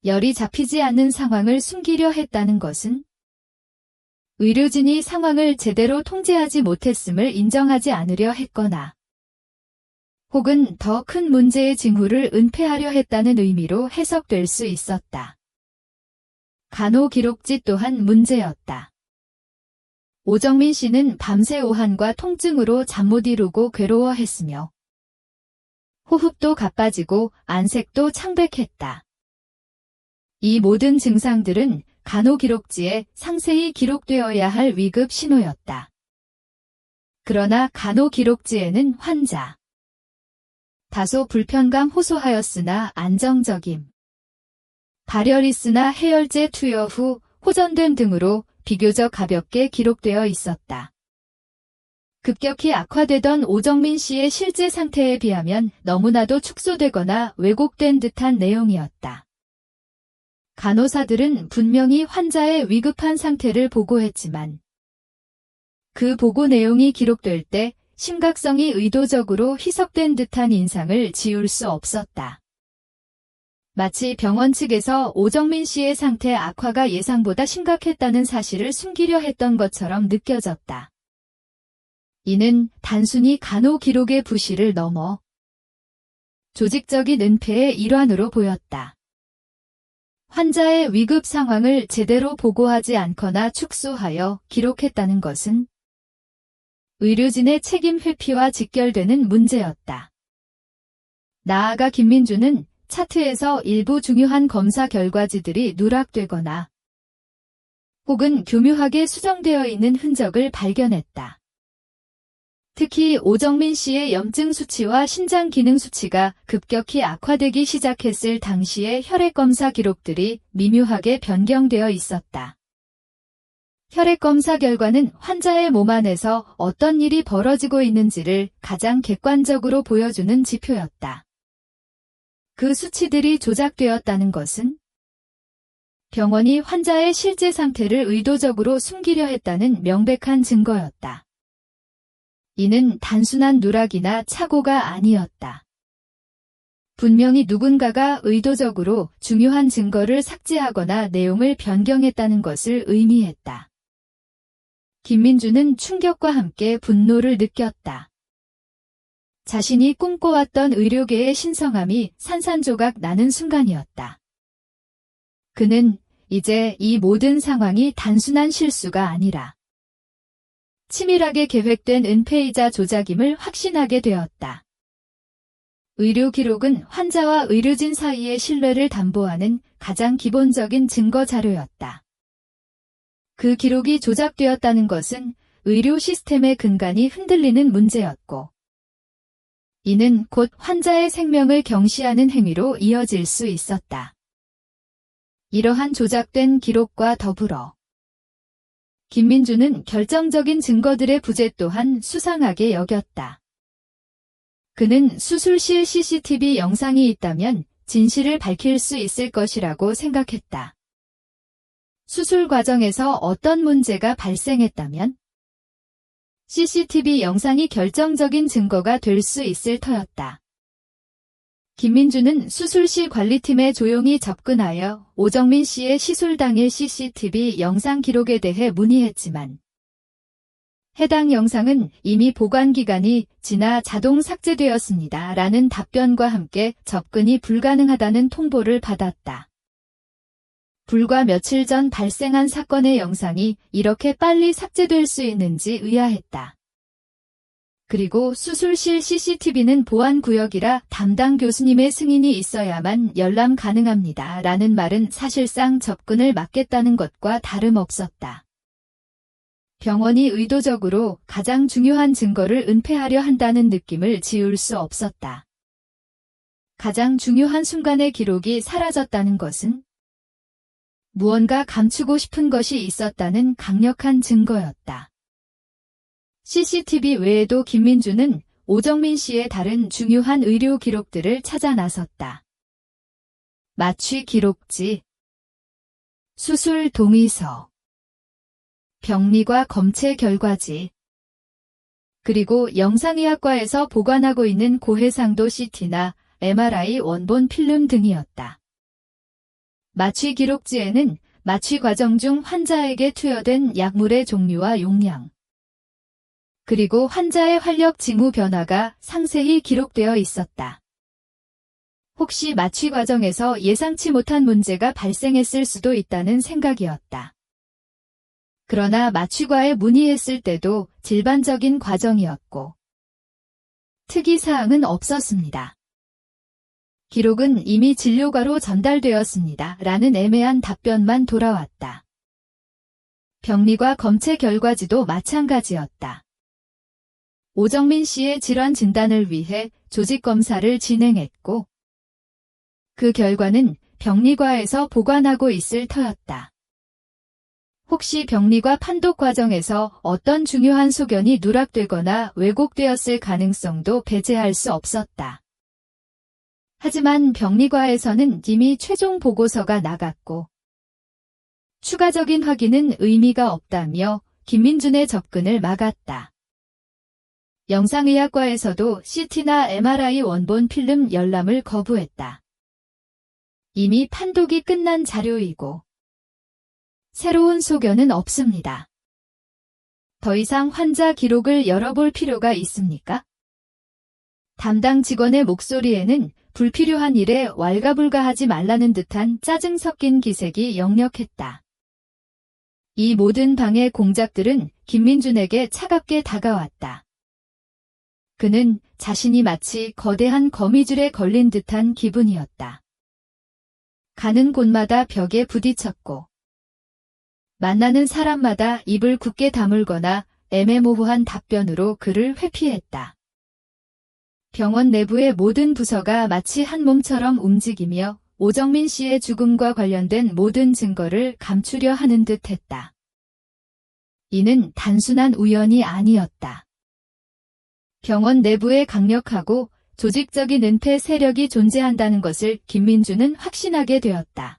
Speaker 1: 열이 잡히지 않는 상황을 숨기려 했다는 것은 의료진이 상황을 제대로 통제하지 못했음을 인정하지 않으려 했거나 혹은 더 큰 문제의 징후를 은폐하려 했다는 의미로 해석될 수 있었다. 간호기록지 또한 문제였다. 오정민 씨는 밤새 오한과 통증으로 잠 못 이루고 괴로워했으며 호흡도 가빠지고 안색도 창백했다. 이 모든 증상들은 간호기록지에 상세히 기록되어야 할 위급 신호였다. 그러나 간호기록지에는 환자 다소 불편감 호소하였으나 안정적임, 발열 있으나 해열제 투여 후 호전됨 등으로 비교적 가볍게 기록되어 있었다. 급격히 악화되던 오정민 씨의 실제 상태에 비하면 너무나도 축소되거나 왜곡된 듯한 내용이었다. 간호사들은 분명히 환자의 위급한 상태를 보고했지만 그 보고 내용이 기록될 때 심각성이 의도적으로 희석된 듯한 인상을 지울 수 없었다. 마치 병원 측에서 오정민 씨의 상태 악화가 예상보다 심각했다는 사실을 숨기려 했던 것처럼 느껴졌다. 이는 단순히 간호 기록의 부실을 넘어 조직적인 은폐의 일환으로 보였다. 환자의 위급 상황을 제대로 보고하지 않거나 축소하여 기록했다는 것은 의료진의 책임 회피와 직결되는 문제였다. 나아가 김민주는 차트에서 일부 중요한 검사 결과지들이 누락되거나 혹은 교묘하게 수정되어 있는 흔적을 발견했다. 특히 오정민 씨의 염증 수치와 신장 기능 수치가 급격히 악화되기 시작했을 당시의 혈액검사 기록들이 미묘하게 변경되어 있었다. 혈액검사 결과는 환자의 몸 안에서 어떤 일이 벌어지고 있는지를 가장 객관적으로 보여주는 지표였다. 그 수치들이 조작되었다는 것은 병원이 환자의 실제 상태를 의도적으로 숨기려 했다는 명백한 증거였다. 이는 단순한 누락이나 착오가 아니었다. 분명히 누군가가 의도적으로 중요한 증거를 삭제하거나 내용을 변경했다는 것을 의미했다. 김민주는 충격과 함께 분노를 느꼈다. 자신이 꿈꿔왔던 의료계의 신성함이 산산조각 나는 순간이었다. 그는 이제 이 모든 상황이 단순한 실수가 아니라 치밀하게 계획된 은폐이자 조작임을 확신하게 되었다. 의료 기록은 환자와 의료진 사이의 신뢰를 담보하는 가장 기본적인 증거 자료였다. 그 기록이 조작되었다는 것은 의료 시스템의 근간이 흔들리는 문제였고, 이는 곧 환자의 생명을 경시하는 행위로 이어질 수 있었다. 이러한 조작된 기록과 더불어 김민주는 결정적인 증거들의 부재 또한 수상하게 여겼다. 그는 수술실 CCTV 영상이 있다면 진실을 밝힐 수 있을 것이라고 생각했다. 수술 과정에서 어떤 문제가 발생했다면 CCTV 영상이 결정적인 증거가 될 수 있을 터였다. 김민주는 수술실 관리팀에 조용히 접근하여 오정민 씨의 시술 당일 CCTV 영상 기록에 대해 문의했지만 해당 영상은 이미 보관 기간이 지나 자동 삭제되었습니다. 라는 답변과 함께 접근이 불가능하다는 통보를 받았다. 불과 며칠 전 발생한 사건의 영상이 이렇게 빨리 삭제될 수 있는지 의아했다. 그리고 수술실 CCTV는 보안구역이라 담당 교수님의 승인이 있어야만 열람 가능합니다. 라는 말은 사실상 접근을 막겠다는 것과 다름없었다. 병원이 의도적으로 가장 중요한 증거를 은폐하려 한다는 느낌을 지울 수 없었다. 가장 중요한 순간의 기록이 사라졌다는 것은 무언가 감추고 싶은 것이 있었다는 강력한 증거였다. CCTV 외에도 김민주는 오정민 씨의 다른 중요한 의료 기록들을 찾아 나섰다. 마취 기록지, 수술 동의서, 병리과 검체 결과지, 그리고 영상의학과에서 보관하고 있는 고해상도 CT나 MRI 원본 필름 등이었다. 마취 기록지에는 마취 과정 중 환자에게 투여된 약물의 종류와 용량, 그리고 환자의 활력 징후 변화가 상세히 기록되어 있었다. 혹시 마취 과정에서 예상치 못한 문제가 발생했을 수도 있다는 생각이었다. 그러나 마취과에 문의했을 때도 일반적인 과정이었고 특이사항은 없었습니다. 기록은 이미 진료과로 전달되었습니다. 라는 애매한 답변만 돌아왔다. 병리과 검체 결과지도 마찬가지였다. 오정민 씨의 질환 진단을 위해 조직검사를 진행했고 그 결과는 병리과에서 보관하고 있을 터였다. 혹시 병리과 판독 과정에서 어떤 중요한 소견이 누락되거나 왜곡되었을 가능성도 배제할 수 없었다. 하지만 병리과에서는 이미 최종 보고서가 나갔고 추가적인 확인은 의미가 없다며 김민준의 접근을 막았다. 영상의학과에서도 CT나 MRI 원본 필름 열람을 거부했다. 이미 판독이 끝난 자료이고 새로운 소견은 없습니다. 더 이상 환자 기록을 열어볼 필요가 있습니까? 담당 직원의 목소리에는 불필요한 일에 왈가불가하지 말라는 듯한 짜증 섞인 기색이 역력했다. 이 모든 방해 공작들은 김민준에게 차갑게 다가왔다. 그는 자신이 마치 거대한 거미줄에 걸린 듯한 기분이었다. 가는 곳마다 벽에 부딪혔고 만나는 사람마다 입을 굳게 다물거나 애매모호한 답변으로 그를 회피했다. 병원 내부의 모든 부서가 마치 한 몸처럼 움직이며 오정민 씨의 죽음과 관련된 모든 증거를 감추려 하는 듯 했다. 이는 단순한 우연이 아니었다. 병원 내부에 강력하고 조직적인 은폐 세력이 존재한다는 것을 김민주는 확신하게 되었다.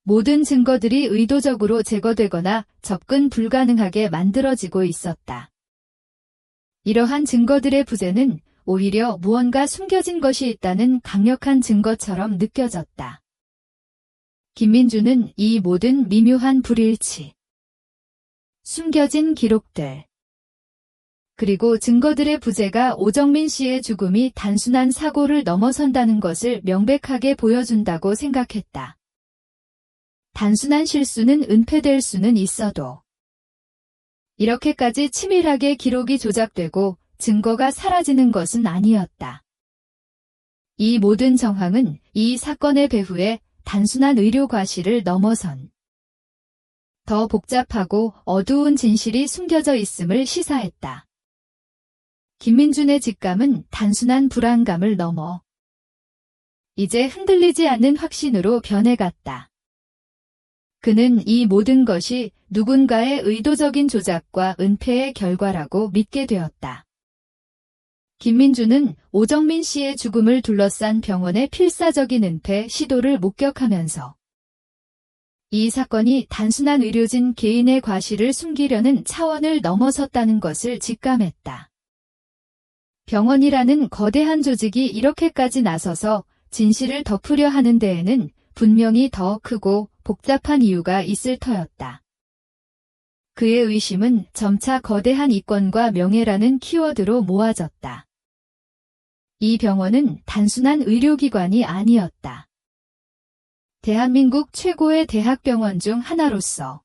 Speaker 1: 모든 증거들이 의도적으로 제거되거나 접근 불가능하게 만들어지고 있었다. 이러한 증거들의 부재는 오히려 무언가 숨겨진 것이 있다는 강력한 증거처럼 느껴졌다. 김민주는 이 모든 미묘한 불일치, 숨겨진 기록들, 그리고 증거들의 부재가 오정민 씨의 죽음이 단순한 사고를 넘어선다는 것을 명백하게 보여준다고 생각했다. 단순한 실수는 은폐될 수는 있어도 이렇게까지 치밀하게 기록이 조작되고 증거가 사라지는 것은 아니었다. 이 모든 정황은 이 사건의 배후에 단순한 의료 과실을 넘어선 더 복잡하고 어두운 진실이 숨겨져 있음을 시사했다. 김민준의 직감은 단순한 불안감을 넘어 이제 흔들리지 않는 확신으로 변해갔다. 그는 이 모든 것이 누군가의 의도적인 조작과 은폐의 결과라고 믿게 되었다. 김민주는 오정민 씨의 죽음을 둘러싼 병원의 필사적인 은폐 시도를 목격하면서 이 사건이 단순한 의료진 개인의 과실을 숨기려는 차원을 넘어섰다는 것을 직감했다. 병원이라는 거대한 조직이 이렇게까지 나서서 진실을 덮으려 하는 데에는 분명히 더 크고 복잡한 이유가 있을 터였다. 그의 의심은 점차 거대한 이권과 명예라는 키워드로 모아졌다. 이 병원은 단순한 의료기관이 아니었다. 대한민국 최고의 대학병원 중 하나로서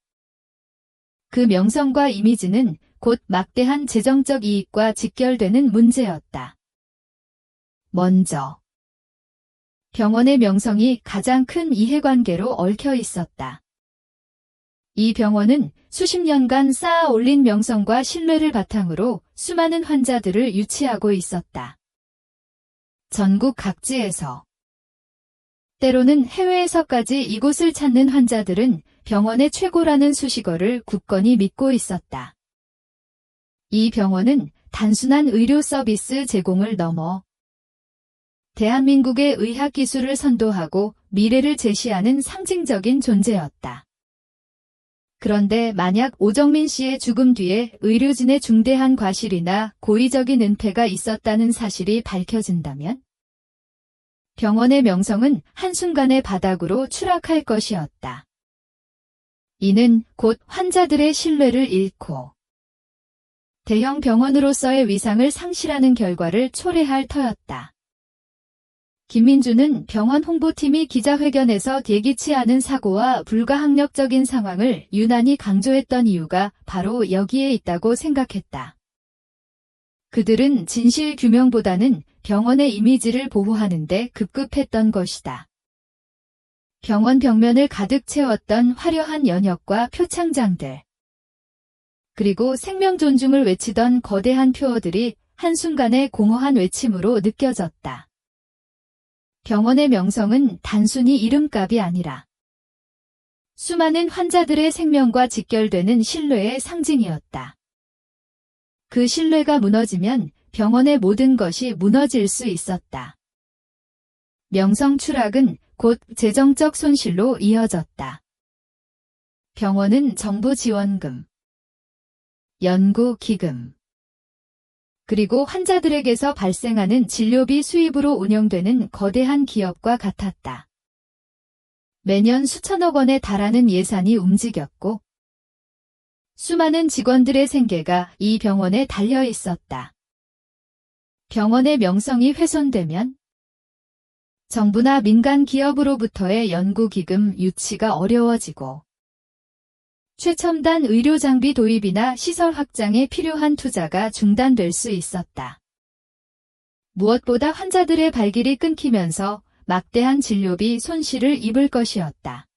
Speaker 1: 그 명성과 이미지는 곧 막대한 재정적 이익과 직결되는 문제였다. 먼저, 병원의 명성이 가장 큰 이해관계로 얽혀 있었다. 이 병원은 수십 년간 쌓아 올린 명성과 신뢰를 바탕으로 수많은 환자들을 유치하고 있었다. 전국 각지에서, 때로는 해외에서까지 이곳을 찾는 환자들은 병원의 최고라는 수식어를 굳건히 믿고 있었다. 이 병원은 단순한 의료 서비스 제공을 넘어 대한민국의 의학 기술을 선도하고 미래를 제시하는 상징적인 존재였다. 그런데 만약 오정민 씨의 죽음 뒤에 의료진의 중대한 과실이나 고의적인 은폐가 있었다는 사실이 밝혀진다면 병원의 명성은 한순간에 바닥으로 추락할 것이었다. 이는 곧 환자들의 신뢰를 잃고 대형 병원으로서의 위상을 상실하는 결과를 초래할 터였다. 김민주는 병원 홍보팀이 기자회견에서 예기치 않은 사고와 불가항력적인 상황을 유난히 강조했던 이유가 바로 여기에 있다고 생각했다. 그들은 진실 규명보다는 병원의 이미지를 보호하는 데 급급했던 것이다. 병원 벽면을 가득 채웠던 화려한 연역과 표창장들, 그리고 생명 존중을 외치던 거대한 표어들이 한순간에 공허한 외침으로 느껴졌다. 병원의 명성은 단순히 이름값이 아니라 수많은 환자들의 생명과 직결되는 신뢰의 상징이었다. 그 신뢰가 무너지면 병원의 모든 것이 무너질 수 있었다. 명성 추락은 곧 재정적 손실로 이어졌다. 병원은 정부 지원금, 연구 기금, 그리고 환자들에게서 발생하는 진료비 수입으로 운영되는 거대한 기업과 같았다. 매년 수천억 원에 달하는 예산이 움직였고 수많은 직원들의 생계가 이 병원에 달려 있었다. 병원의 명성이 훼손되면 정부나 민간 기업으로부터의 연구기금 유치가 어려워지고 최첨단 의료 장비 도입이나 시설 확장에 필요한 투자가 중단될 수 있었다. 무엇보다 환자들의 발길이 끊기면서 막대한 진료비 손실을 입을 것이었다.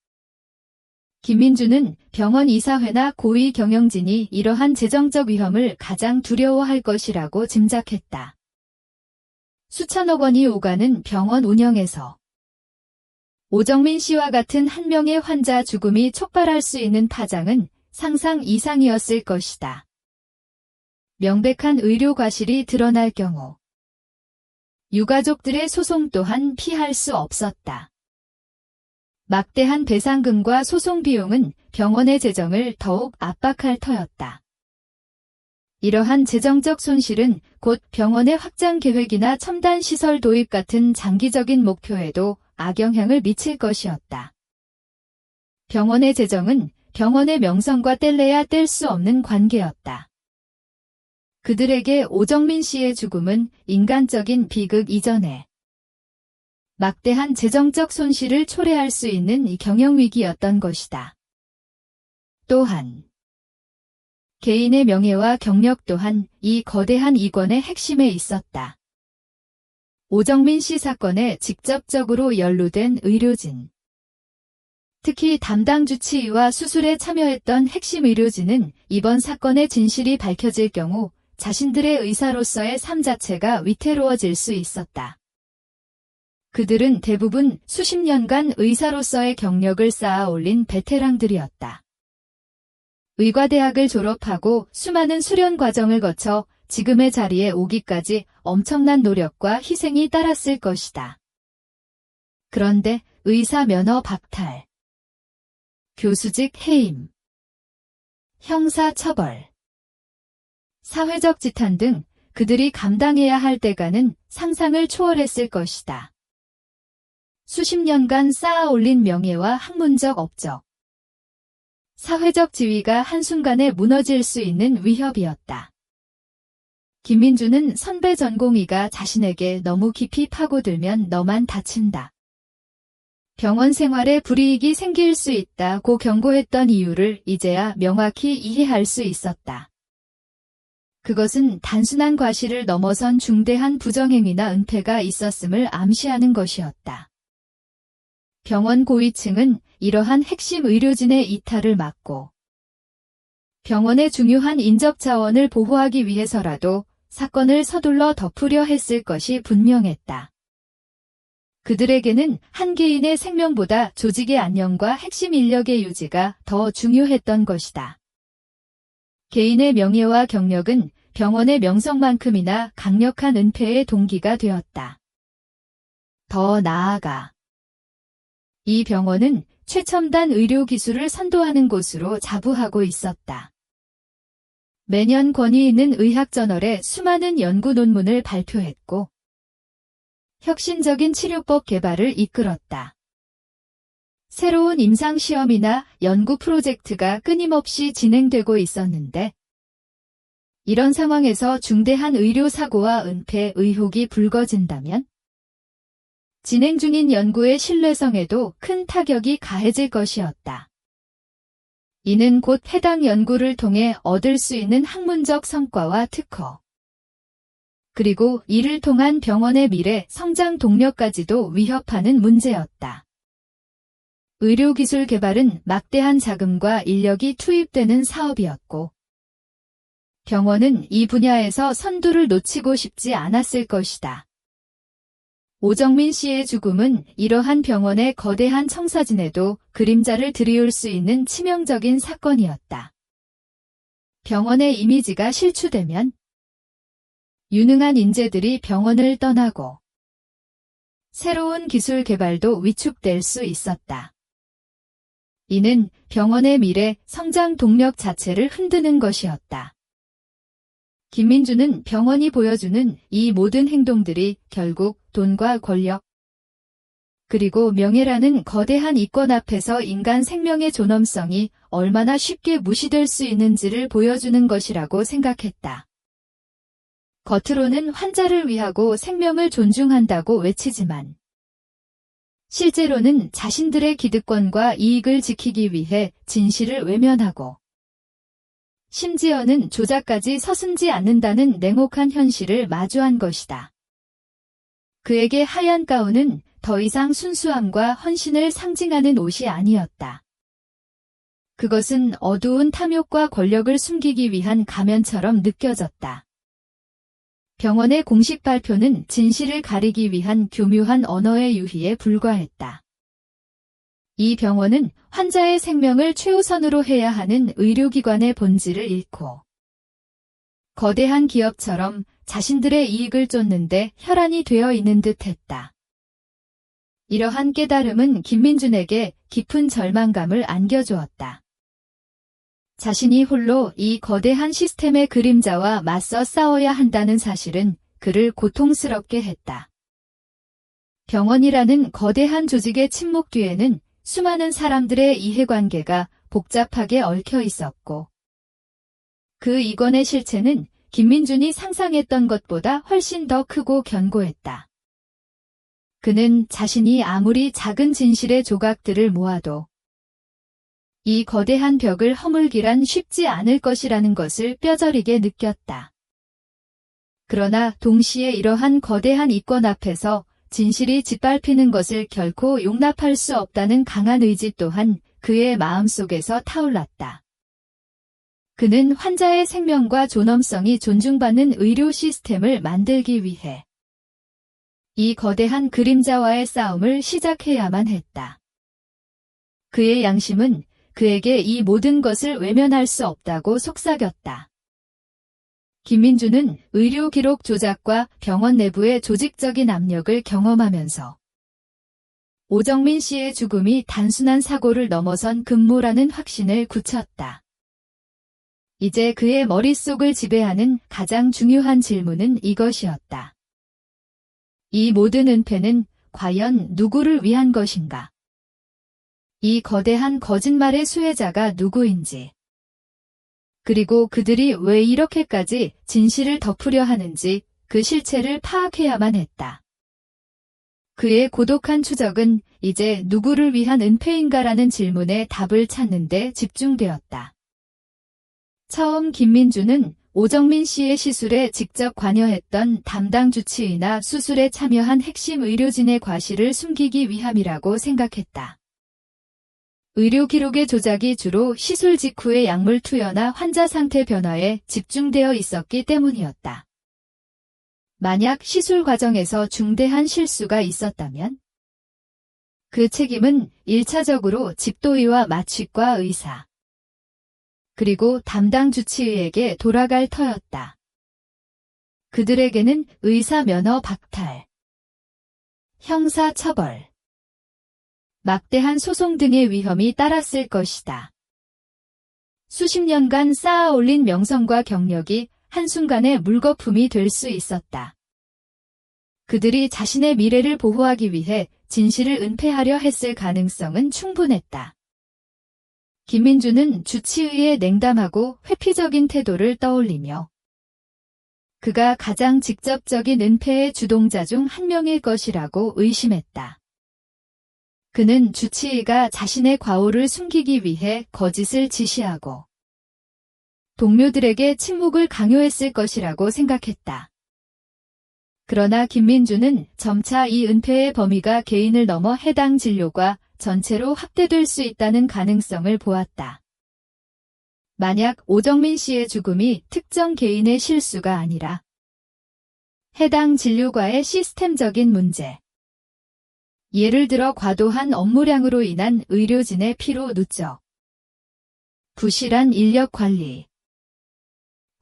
Speaker 1: 김민주는 병원 이사회나 고위 경영진이 이러한 재정적 위험을 가장 두려워할 것이라고 짐작했다. 수천억 원이 오가는 병원 운영에서 오정민 씨와 같은 한 명의 환자 죽음이 촉발할 수 있는 파장은 상상 이상이었을 것이다. 명백한 의료 과실이 드러날 경우 유가족들의 소송 또한 피할 수 없었다. 막대한 배상금과 소송 비용은 병원의 재정을 더욱 압박할 터였다. 이러한 재정적 손실은 곧 병원의 확장 계획이나 첨단 시설 도입 같은 장기적인 목표에도 악영향을 미칠 것이었다. 병원의 재정은 병원의 명성과 뗄래야 뗄 수 없는 관계였다. 그들에게 오정민 씨의 죽음은 인간적인 비극 이전에 막대한 재정적 손실을 초래할 수 있는 경영위기였던 것이다. 또한 개인의 명예와 경력 또한 이 거대한 이권의 핵심에 있었다. 오정민 씨 사건에 직접적으로 연루된 의료진, 특히 담당 주치의와 수술에 참여했던 핵심 의료진은 이번 사건의 진실이 밝혀질 경우 자신들의 의사로서의 삶 자체가 위태로워질 수 있었다. 그들은 대부분 수십 년간 의사로서의 경력을 쌓아 올린 베테랑들이었다. 의과대학을 졸업하고 수많은 수련 과정을 거쳐 지금의 자리에 오기까지 엄청난 노력과 희생이 따랐을 것이다. 그런데 의사 면허 박탈, 교수직 해임, 형사 처벌, 사회적 지탄 등 그들이 감당해야 할 대가는 상상을 초월했을 것이다. 수십 년간 쌓아 올린 명예와 학문적 업적, 사회적 지위가 한순간에 무너질 수 있는 위협이었다. 김민주는 선배 전공의가 자신에게 너무 깊이 파고들면 너만 다친다. 병원 생활에 불이익이 생길 수 있다고 경고했던 이유를 이제야 명확히 이해할 수 있었다. 그것은 단순한 과실을 넘어선 중대한 부정행위나 은폐가 있었음을 암시하는 것이었다. 병원 고위층은 이러한 핵심 의료진의 이탈을 막고 병원의 중요한 인적 자원을 보호하기 위해서라도 사건을 서둘러 덮으려 했을 것이 분명했다. 그들에게는 한 개인의 생명보다 조직의 안녕과 핵심 인력의 유지가 더 중요했던 것이다. 개인의 명예와 경력은 병원의 명성만큼이나 강력한 은폐의 동기가 되었다. 더 나아가 이 병원은 최첨단 의료 기술을 선도하는 곳으로 자부하고 있었다. 매년 권위 있는 의학저널에 수많은 연구 논문을 발표했고 혁신적인 치료법 개발을 이끌었다. 새로운 임상시험이나 연구 프로젝트가 끊임없이 진행되고 있었는데 이런 상황에서 중대한 의료사고와 은폐 의혹이 불거진다면 진행 중인 연구의 신뢰성에도 큰 타격이 가해질 것이었다. 이는 곧 해당 연구를 통해 얻을 수 있는 학문적 성과와 특허, 그리고 이를 통한 병원의 미래 성장 동력까지도 위협하는 문제였다. 의료기술 개발은 막대한 자금과 인력이 투입되는 사업이었고, 병원은 이 분야에서 선두를 놓치고 싶지 않았을 것이다. 오정민 씨의 죽음은 이러한 병원의 거대한 청사진에도 그림자를 드리울 수 있는 치명적인 사건이었다. 병원의 이미지가 실추되면 유능한 인재들이 병원을 떠나고 새로운 기술 개발도 위축될 수 있었다. 이는 병원의 미래 성장 동력 자체를 흔드는 것이었다. 김민주는 병원이 보여주는 이 모든 행동들이 결국 돈과 권력, 그리고 명예라는 거대한 이권 앞에서 인간 생명의 존엄성이 얼마나 쉽게 무시될 수 있는지를 보여주는 것이라고 생각했다. 겉으로는 환자를 위하고 생명을 존중한다고 외치지만 실제로는 자신들의 기득권과 이익을 지키기 위해 진실을 외면하고 심지어는 조작까지 서슴지 않는다는 냉혹한 현실을 마주한 것이다. 그에게 하얀 가운은 더 이상 순수함과 헌신을 상징하는 옷이 아니었다. 그것은 어두운 탐욕과 권력을 숨기기 위한 가면처럼 느껴졌다. 병원의 공식 발표는 진실을 가리기 위한 교묘한 언어의 유희에 불과했다. 이 병원은 환자의 생명을 최우선으로 해야 하는 의료기관의 본질을 잃고 거대한 기업처럼 자신들의 이익을 쫓는데 혈안이 되어 있는 듯했다. 이러한 깨달음은 김민준에게 깊은 절망감을 안겨주었다. 자신이 홀로 이 거대한 시스템의 그림자와 맞서 싸워야 한다는 사실은 그를 고통스럽게 했다. 병원이라는 거대한 조직의 침묵 뒤에는 수많은 사람들의 이해관계가 복잡하게 얽혀 있었고 그 이권의 실체는 김민준이 상상했던 것보다 훨씬 더 크고 견고했다. 그는 자신이 아무리 작은 진실의 조각들을 모아도 이 거대한 벽을 허물기란 쉽지 않을 것이라는 것을 뼈저리게 느꼈다. 그러나 동시에 이러한 거대한 이권 앞에서 진실이 짓밟히는 것을 결코 용납할 수 없다는 강한 의지 또한 그의 마음속에서 타올랐다. 그는 환자의 생명과 존엄성이 존중받는 의료 시스템을 만들기 위해 이 거대한 그림자와의 싸움을 시작해야만 했다. 그의 양심은 그에게 이 모든 것을 외면할 수 없다고 속삭였다. 김민주는 의료 기록 조작과 병원 내부의 조직적인 압력을 경험하면서 오정민 씨의 죽음이 단순한 사고를 넘어선 급모라는 확신을 굳혔다. 이제 그의 머릿속을 지배하는 가장 중요한 질문은 이것이었다. 이 모든 은폐는 과연 누구를 위한 것인가? 이 거대한 거짓말의 수혜자가 누구인지, 그리고 그들이 왜 이렇게까지 진실을 덮으려 하는지 그 실체를 파악해야만 했다. 그의 고독한 추적은 이제 누구를 위한 은폐인가라는 질문에 답을 찾는 데 집중되었다. 처음 김민주는 오정민 씨의 시술에 직접 관여했던 담당 주치의나 수술에 참여한 핵심 의료진의 과실을 숨기기 위함이라고 생각했다. 의료 기록의 조작이 주로 시술 직후의 약물 투여나 환자 상태 변화에 집중되어 있었기 때문이었다. 만약 시술 과정에서 중대한 실수가 있었다면 그 책임은 1차적으로 집도의와 마취과 의사, 그리고 담당 주치의에게 돌아갈 터였다. 그들에게는 의사 면허 박탈, 형사 처벌, 막대한 소송 등의 위험이 따랐을 것이다. 수십 년간 쌓아 올린 명성과 경력이 한순간에 물거품이 될 수 있었다. 그들이 자신의 미래를 보호하기 위해 진실을 은폐하려 했을 가능성은 충분했다. 김민주는 주치의의 냉담하고 회피적인 태도를 떠올리며 그가 가장 직접적인 은폐의 주동자 중 한 명일 것이라고 의심했다. 그는 주치의가 자신의 과오를 숨기기 위해 거짓을 지시하고 동료들에게 침묵을 강요했을 것이라고 생각했다. 그러나 김민주는 점차 이 은폐의 범위가 개인을 넘어 해당 진료과 전체로 확대될 수 있다는 가능성을 보았다. 만약 오정민 씨의 죽음이 특정 개인의 실수가 아니라 해당 진료과의 시스템적인 문제, 예를 들어 과도한 업무량으로 인한 의료진의 피로 누적, 부실한 인력 관리,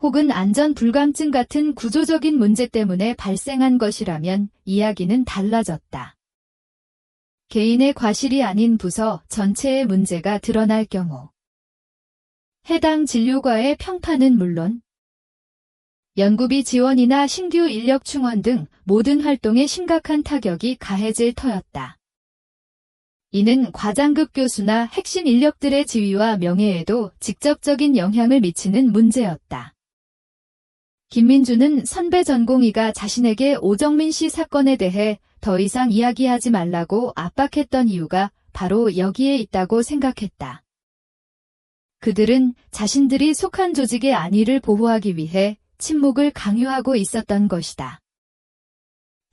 Speaker 1: 혹은 안전 불감증 같은 구조적인 문제 때문에 발생한 것이라면 이야기는 달라졌다. 개인의 과실이 아닌 부서 전체의 문제가 드러날 경우 해당 진료과의 평판은 물론 연구비 지원이나 신규 인력 충원 등 모든 활동에 심각한 타격이 가해질 터였다. 이는 과장급 교수나 핵심 인력들의 지위와 명예에도 직접적인 영향을 미치는 문제였다. 김민주는 선배 전공의가 자신에게 오정민 씨 사건에 대해 더 이상 이야기하지 말라고 압박했던 이유가 바로 여기에 있다고 생각했다. 그들은 자신들이 속한 조직의 안위를 보호하기 위해 침묵을 강요하고 있었던 것이다.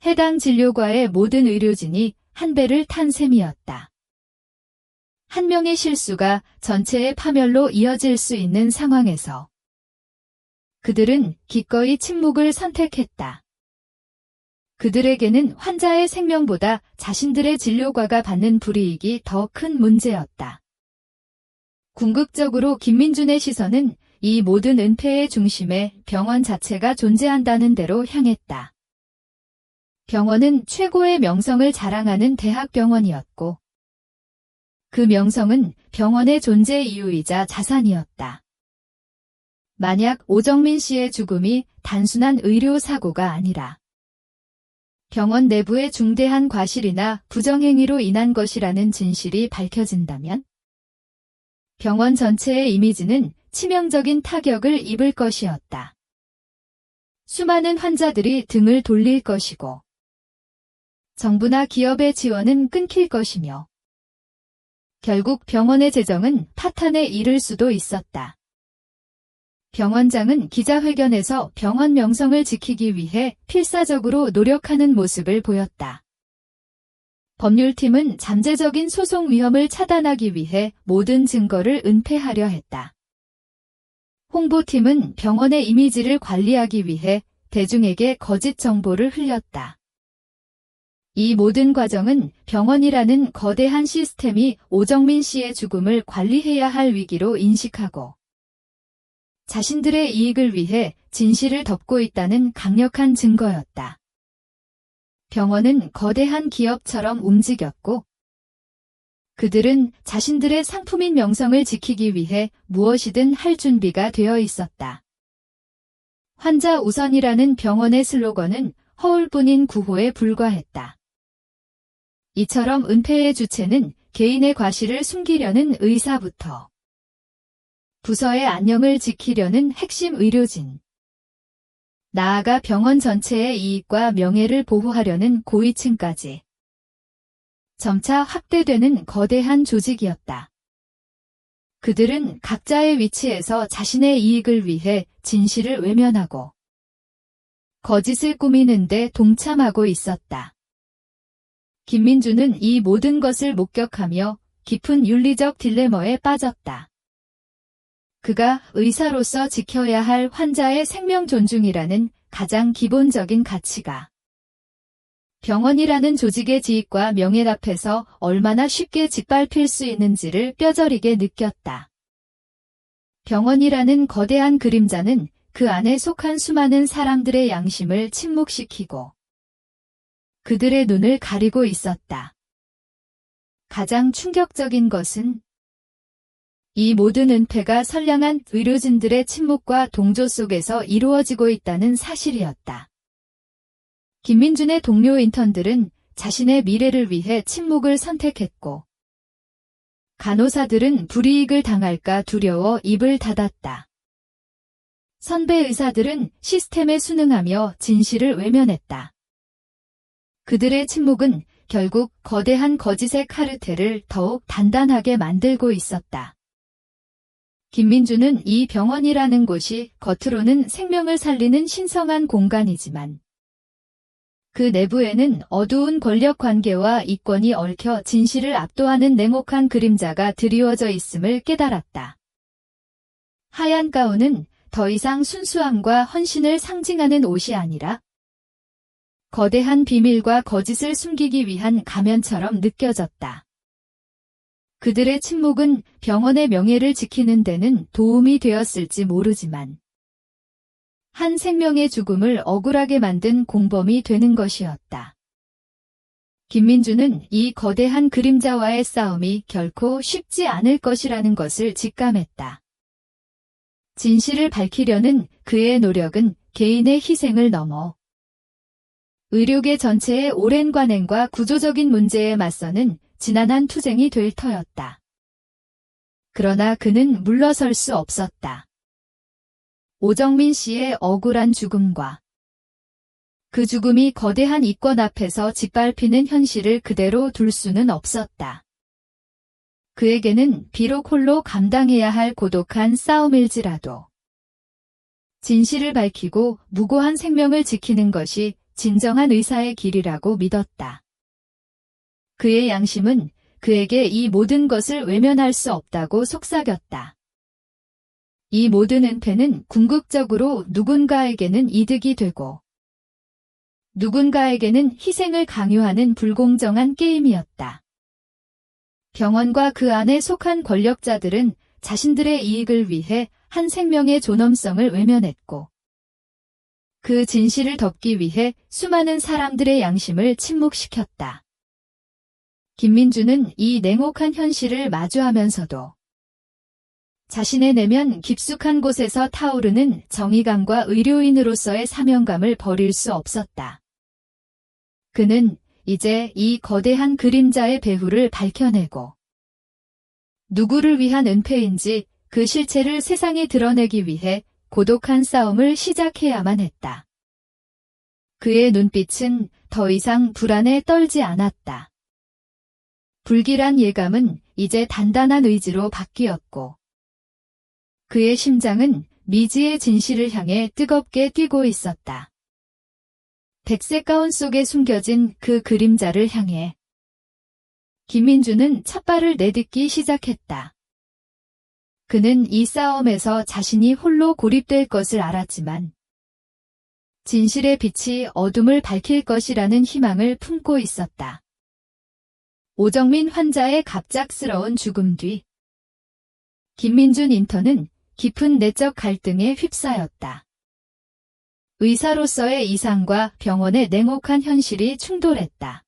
Speaker 1: 해당 진료과의 모든 의료진이 한 배를 탄 셈이었다. 한 명의 실수가 전체의 파멸로 이어질 수 있는 상황에서 그들은 기꺼이 침묵을 선택했다. 그들에게는 환자의 생명보다 자신들의 진료과가 받는 불이익이 더 큰 문제였다. 궁극적으로 김민준의 시선은 이 모든 은폐의 중심에 병원 자체가 존재한다는 데로 향했다. 병원은 최고의 명성을 자랑하는 대학병원이었고 그 명성은 병원의 존재 이유이자 자산이었다. 만약 오정민 씨의 죽음이 단순한 의료사고가 아니라 병원 내부의 중대한 과실이나 부정행위로 인한 것이라는 진실이 밝혀진다면 병원 전체의 이미지는 치명적인 타격을 입을 것이었다. 수많은 환자들이 등을 돌릴 것이고 정부나 기업의 지원은 끊길 것이며 결국 병원의 재정은 파탄에 이를 수도 있었다. 병원장은 기자회견에서 병원 명성을 지키기 위해 필사적으로 노력하는 모습을 보였다. 법률팀은 잠재적인 소송 위험을 차단하기 위해 모든 증거를 은폐하려 했다. 홍보팀은 병원의 이미지를 관리하기 위해 대중에게 거짓 정보를 흘렸다. 이 모든 과정은 병원이라는 거대한 시스템이 오정민 씨의 죽음을 관리해야 할 위기로 인식하고 자신들의 이익을 위해 진실을 덮고 있다는 강력한 증거였다. 병원은 거대한 기업처럼 움직였고 그들은 자신들의 상품인 명성을 지키기 위해 무엇이든 할 준비가 되어 있었다. 환자 우선이라는 병원의 슬로건은 허울뿐인 구호에 불과했다. 이처럼 은폐의 주체는 개인의 과실을 숨기려는 의사부터 부서의 안녕을 지키려는 핵심 의료진, 나아가 병원 전체의 이익과 명예를 보호하려는 고위층까지 점차 확대되는 거대한 조직이었다. 그들은 각자의 위치에서 자신의 이익을 위해 진실을 외면하고 거짓을 꾸미는 데 동참하고 있었다. 김민주는 이 모든 것을 목격하며 깊은 윤리적 딜레마에 빠졌다. 그가 의사로서 지켜야 할 환자의 생명 존중이라는 가장 기본적인 가치가 병원이라는 조직의 지위과 명예 앞에서 얼마나 쉽게 짓밟힐 수 있는지를 뼈저리게 느꼈다. 병원이라는 거대한 그림자는 그 안에 속한 수많은 사람들의 양심을 침묵시키고 그들의 눈을 가리고 있었다. 가장 충격적인 것은 이 모든 은폐가 선량한 의료진들의 침묵과 동조 속에서 이루어지고 있다는 사실이었다. 김민준의 동료 인턴들은 자신의 미래를 위해 침묵을 선택했고 간호사들은 불이익을 당할까 두려워 입을 닫았다. 선배 의사들은 시스템에 순응하며 진실을 외면했다. 그들의 침묵은 결국 거대한 거짓의 카르텔을 더욱 단단하게 만들고 있었다. 김민준은 이 병원이라는 곳이 겉으로는 생명을 살리는 신성한 공간이지만 그 내부에는 어두운 권력 관계와 이권이 얽혀 진실을 압도하는 냉혹한 그림자가 드리워져 있음을 깨달았다. 하얀 가운은 더 이상 순수함과 헌신을 상징하는 옷이 아니라 거대한 비밀과 거짓을 숨기기 위한 가면처럼 느껴졌다. 그들의 침묵은 병원의 명예를 지키는 데는 도움이 되었을지 모르지만 한 생명의 죽음을 억울하게 만든 공범이 되는 것이었다. 김민준은 이 거대한 그림자와의 싸움이 결코 쉽지 않을 것이라는 것을 직감했다. 진실을 밝히려는 그의 노력은 개인의 희생을 넘어 의료계 전체의 오랜 관행과 구조적인 문제에 맞서는 지난한 투쟁이 될 터였다. 그러나 그는 물러설 수 없었다. 오정민 씨의 억울한 죽음과 그 죽음이 거대한 이권 앞에서 짓밟히는 현실을 그대로 둘 수는 없었다. 그에게는 비록 홀로 감당해야 할 고독한 싸움일지라도 진실을 밝히고 무고한 생명을 지키는 것이 진정한 의사의 길이라고 믿었다. 그의 양심은 그에게 이 모든 것을 외면할 수 없다고 속삭였다. 이 모든 은폐는 궁극적으로 누군가에게는 이득이 되고 누군가에게는 희생을 강요하는 불공정한 게임이었다. 병원과 그 안에 속한 권력자들은 자신들의 이익을 위해 한 생명의 존엄성을 외면했고 그 진실을 덮기 위해 수많은 사람들의 양심을 침묵시켰다. 김민준은 이 냉혹한 현실을 마주하면서도 자신의 내면 깊숙한 곳에서 타오르는 정의감과 의료인으로서의 사명감을 버릴 수 없었다. 그는 이제 이 거대한 그림자의 배후를 밝혀내고 누구를 위한 은폐인지 그 실체를 세상에 드러내기 위해 고독한 싸움을 시작해야만 했다. 그의 눈빛은 더 이상 불안에 떨지 않았다. 불길한 예감은 이제 단단한 의지로 바뀌었고 그의 심장은 미지의 진실을 향해 뜨겁게 뛰고 있었다. 백색 가운 속에 숨겨진 그 그림자를 향해 김민준은 첫발을 내딛기 시작했다. 그는 이 싸움에서 자신이 홀로 고립될 것을 알았지만 진실의 빛이 어둠을 밝힐 것이라는 희망을 품고 있었다. 오정민 환자의 갑작스러운 죽음 뒤 김민준 인턴은 깊은 내적 갈등에 휩싸였다. 의사로서의 이상과 병원의 냉혹한 현실이 충돌했다.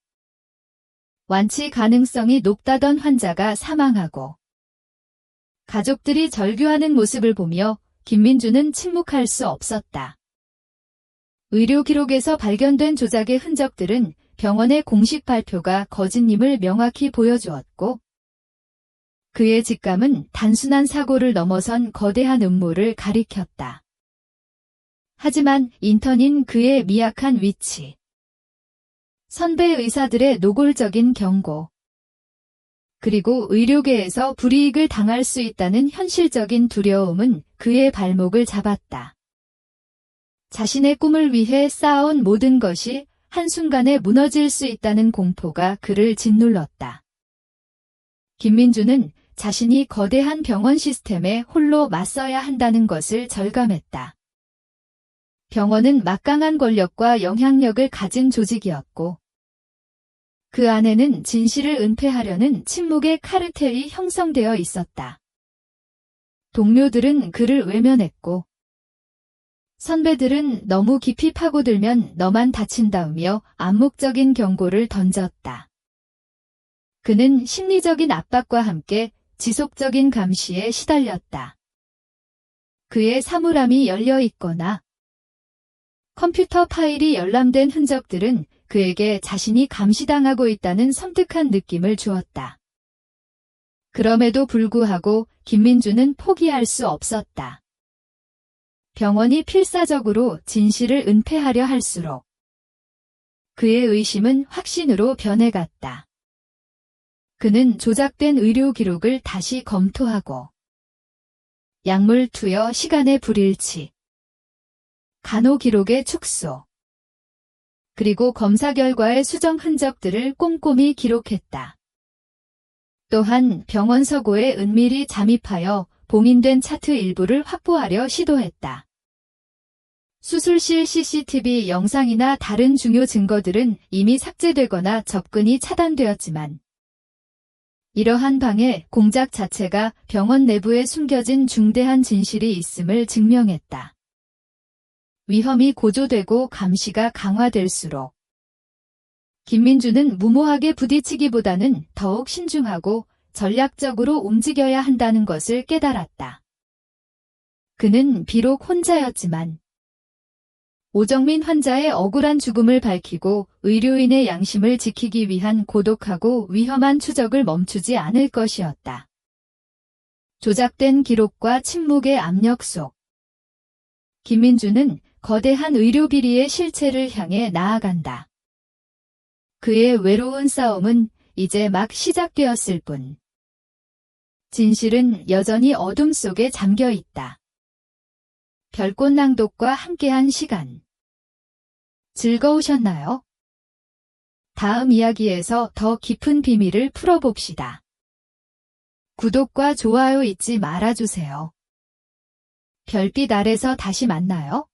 Speaker 1: 완치 가능성이 높다던 환자가 사망하고 가족들이 절규하는 모습을 보며 김민준은 침묵할 수 없었다. 의료 기록에서 발견된 조작의 흔적들은 병원의 공식 발표가 거짓임을 명확히 보여주었고 그의 직감은 단순한 사고를 넘어선 거대한 음모를 가리켰다. 하지만 인턴인 그의 미약한 위치, 선배 의사들의 노골적인 경고, 그리고 의료계에서 불이익을 당할 수 있다는 현실적인 두려움은 그의 발목을 잡았다. 자신의 꿈을 위해 쌓아온 모든 것이 한순간에 무너질 수 있다는 공포가 그를 짓눌렀다. 김민준은 자신이 거대한 병원 시스템에 홀로 맞서야 한다는 것을 절감했다. 병원은 막강한 권력과 영향력을 가진 조직이었고 그 안에는 진실을 은폐하려는 침묵의 카르텔이 형성되어 있었다. 동료들은 그를 외면했고 선배들은 너무 깊이 파고들면 너만 다친다으며 암묵적인 경고를 던졌다. 그는 심리적인 압박과 함께 지속적인 감시에 시달렸다. 그의 사물함이 열려 있거나 컴퓨터 파일이 열람된 흔적들은 그에게 자신이 감시당하고 있다는 섬뜩한 느낌을 주었다. 그럼에도 불구하고 김민주는 포기할 수 없었다. 병원이 필사적으로 진실을 은폐하려 할수록 그의 의심은 확신으로 변해갔다. 그는 조작된 의료 기록을 다시 검토하고 약물 투여 시간의 불일치, 간호 기록의 축소, 그리고 검사 결과의 수정 흔적들을 꼼꼼히 기록했다. 또한 병원 서고에 은밀히 잠입하여 봉인된 차트 일부를 확보하려 시도했다. 수술실 CCTV 영상이나 다른 중요 증거들은 이미 삭제되거나 접근이 차단되었지만 이러한 방해 공작 자체가 병원 내부에 숨겨진 중대한 진실이 있음을 증명했다. 위험이 고조되고 감시가 강화될수록 김민주는 무모하게 부딪히기보다는 더욱 신중하고 전략적으로 움직여야 한다는 것을 깨달았다. 그는 비록 혼자였지만 오정민 환자의 억울한 죽음을 밝히고 의료인의 양심을 지키기 위한 고독하고 위험한 추적을 멈추지 않을 것이었다. 조작된 기록과 침묵의 압력 속 김민주는 거대한 의료 비리의 실체를 향해 나아간다. 그의 외로운 싸움은 이제 막 시작되었을 뿐. 진실은 여전히 어둠 속에 잠겨 있다. 별꽃 낭독과 함께한 시간. 즐거우셨나요? 다음 이야기에서 더 깊은 비밀을 풀어봅시다. 구독과 좋아요 잊지 말아주세요. 별빛 아래서 다시 만나요.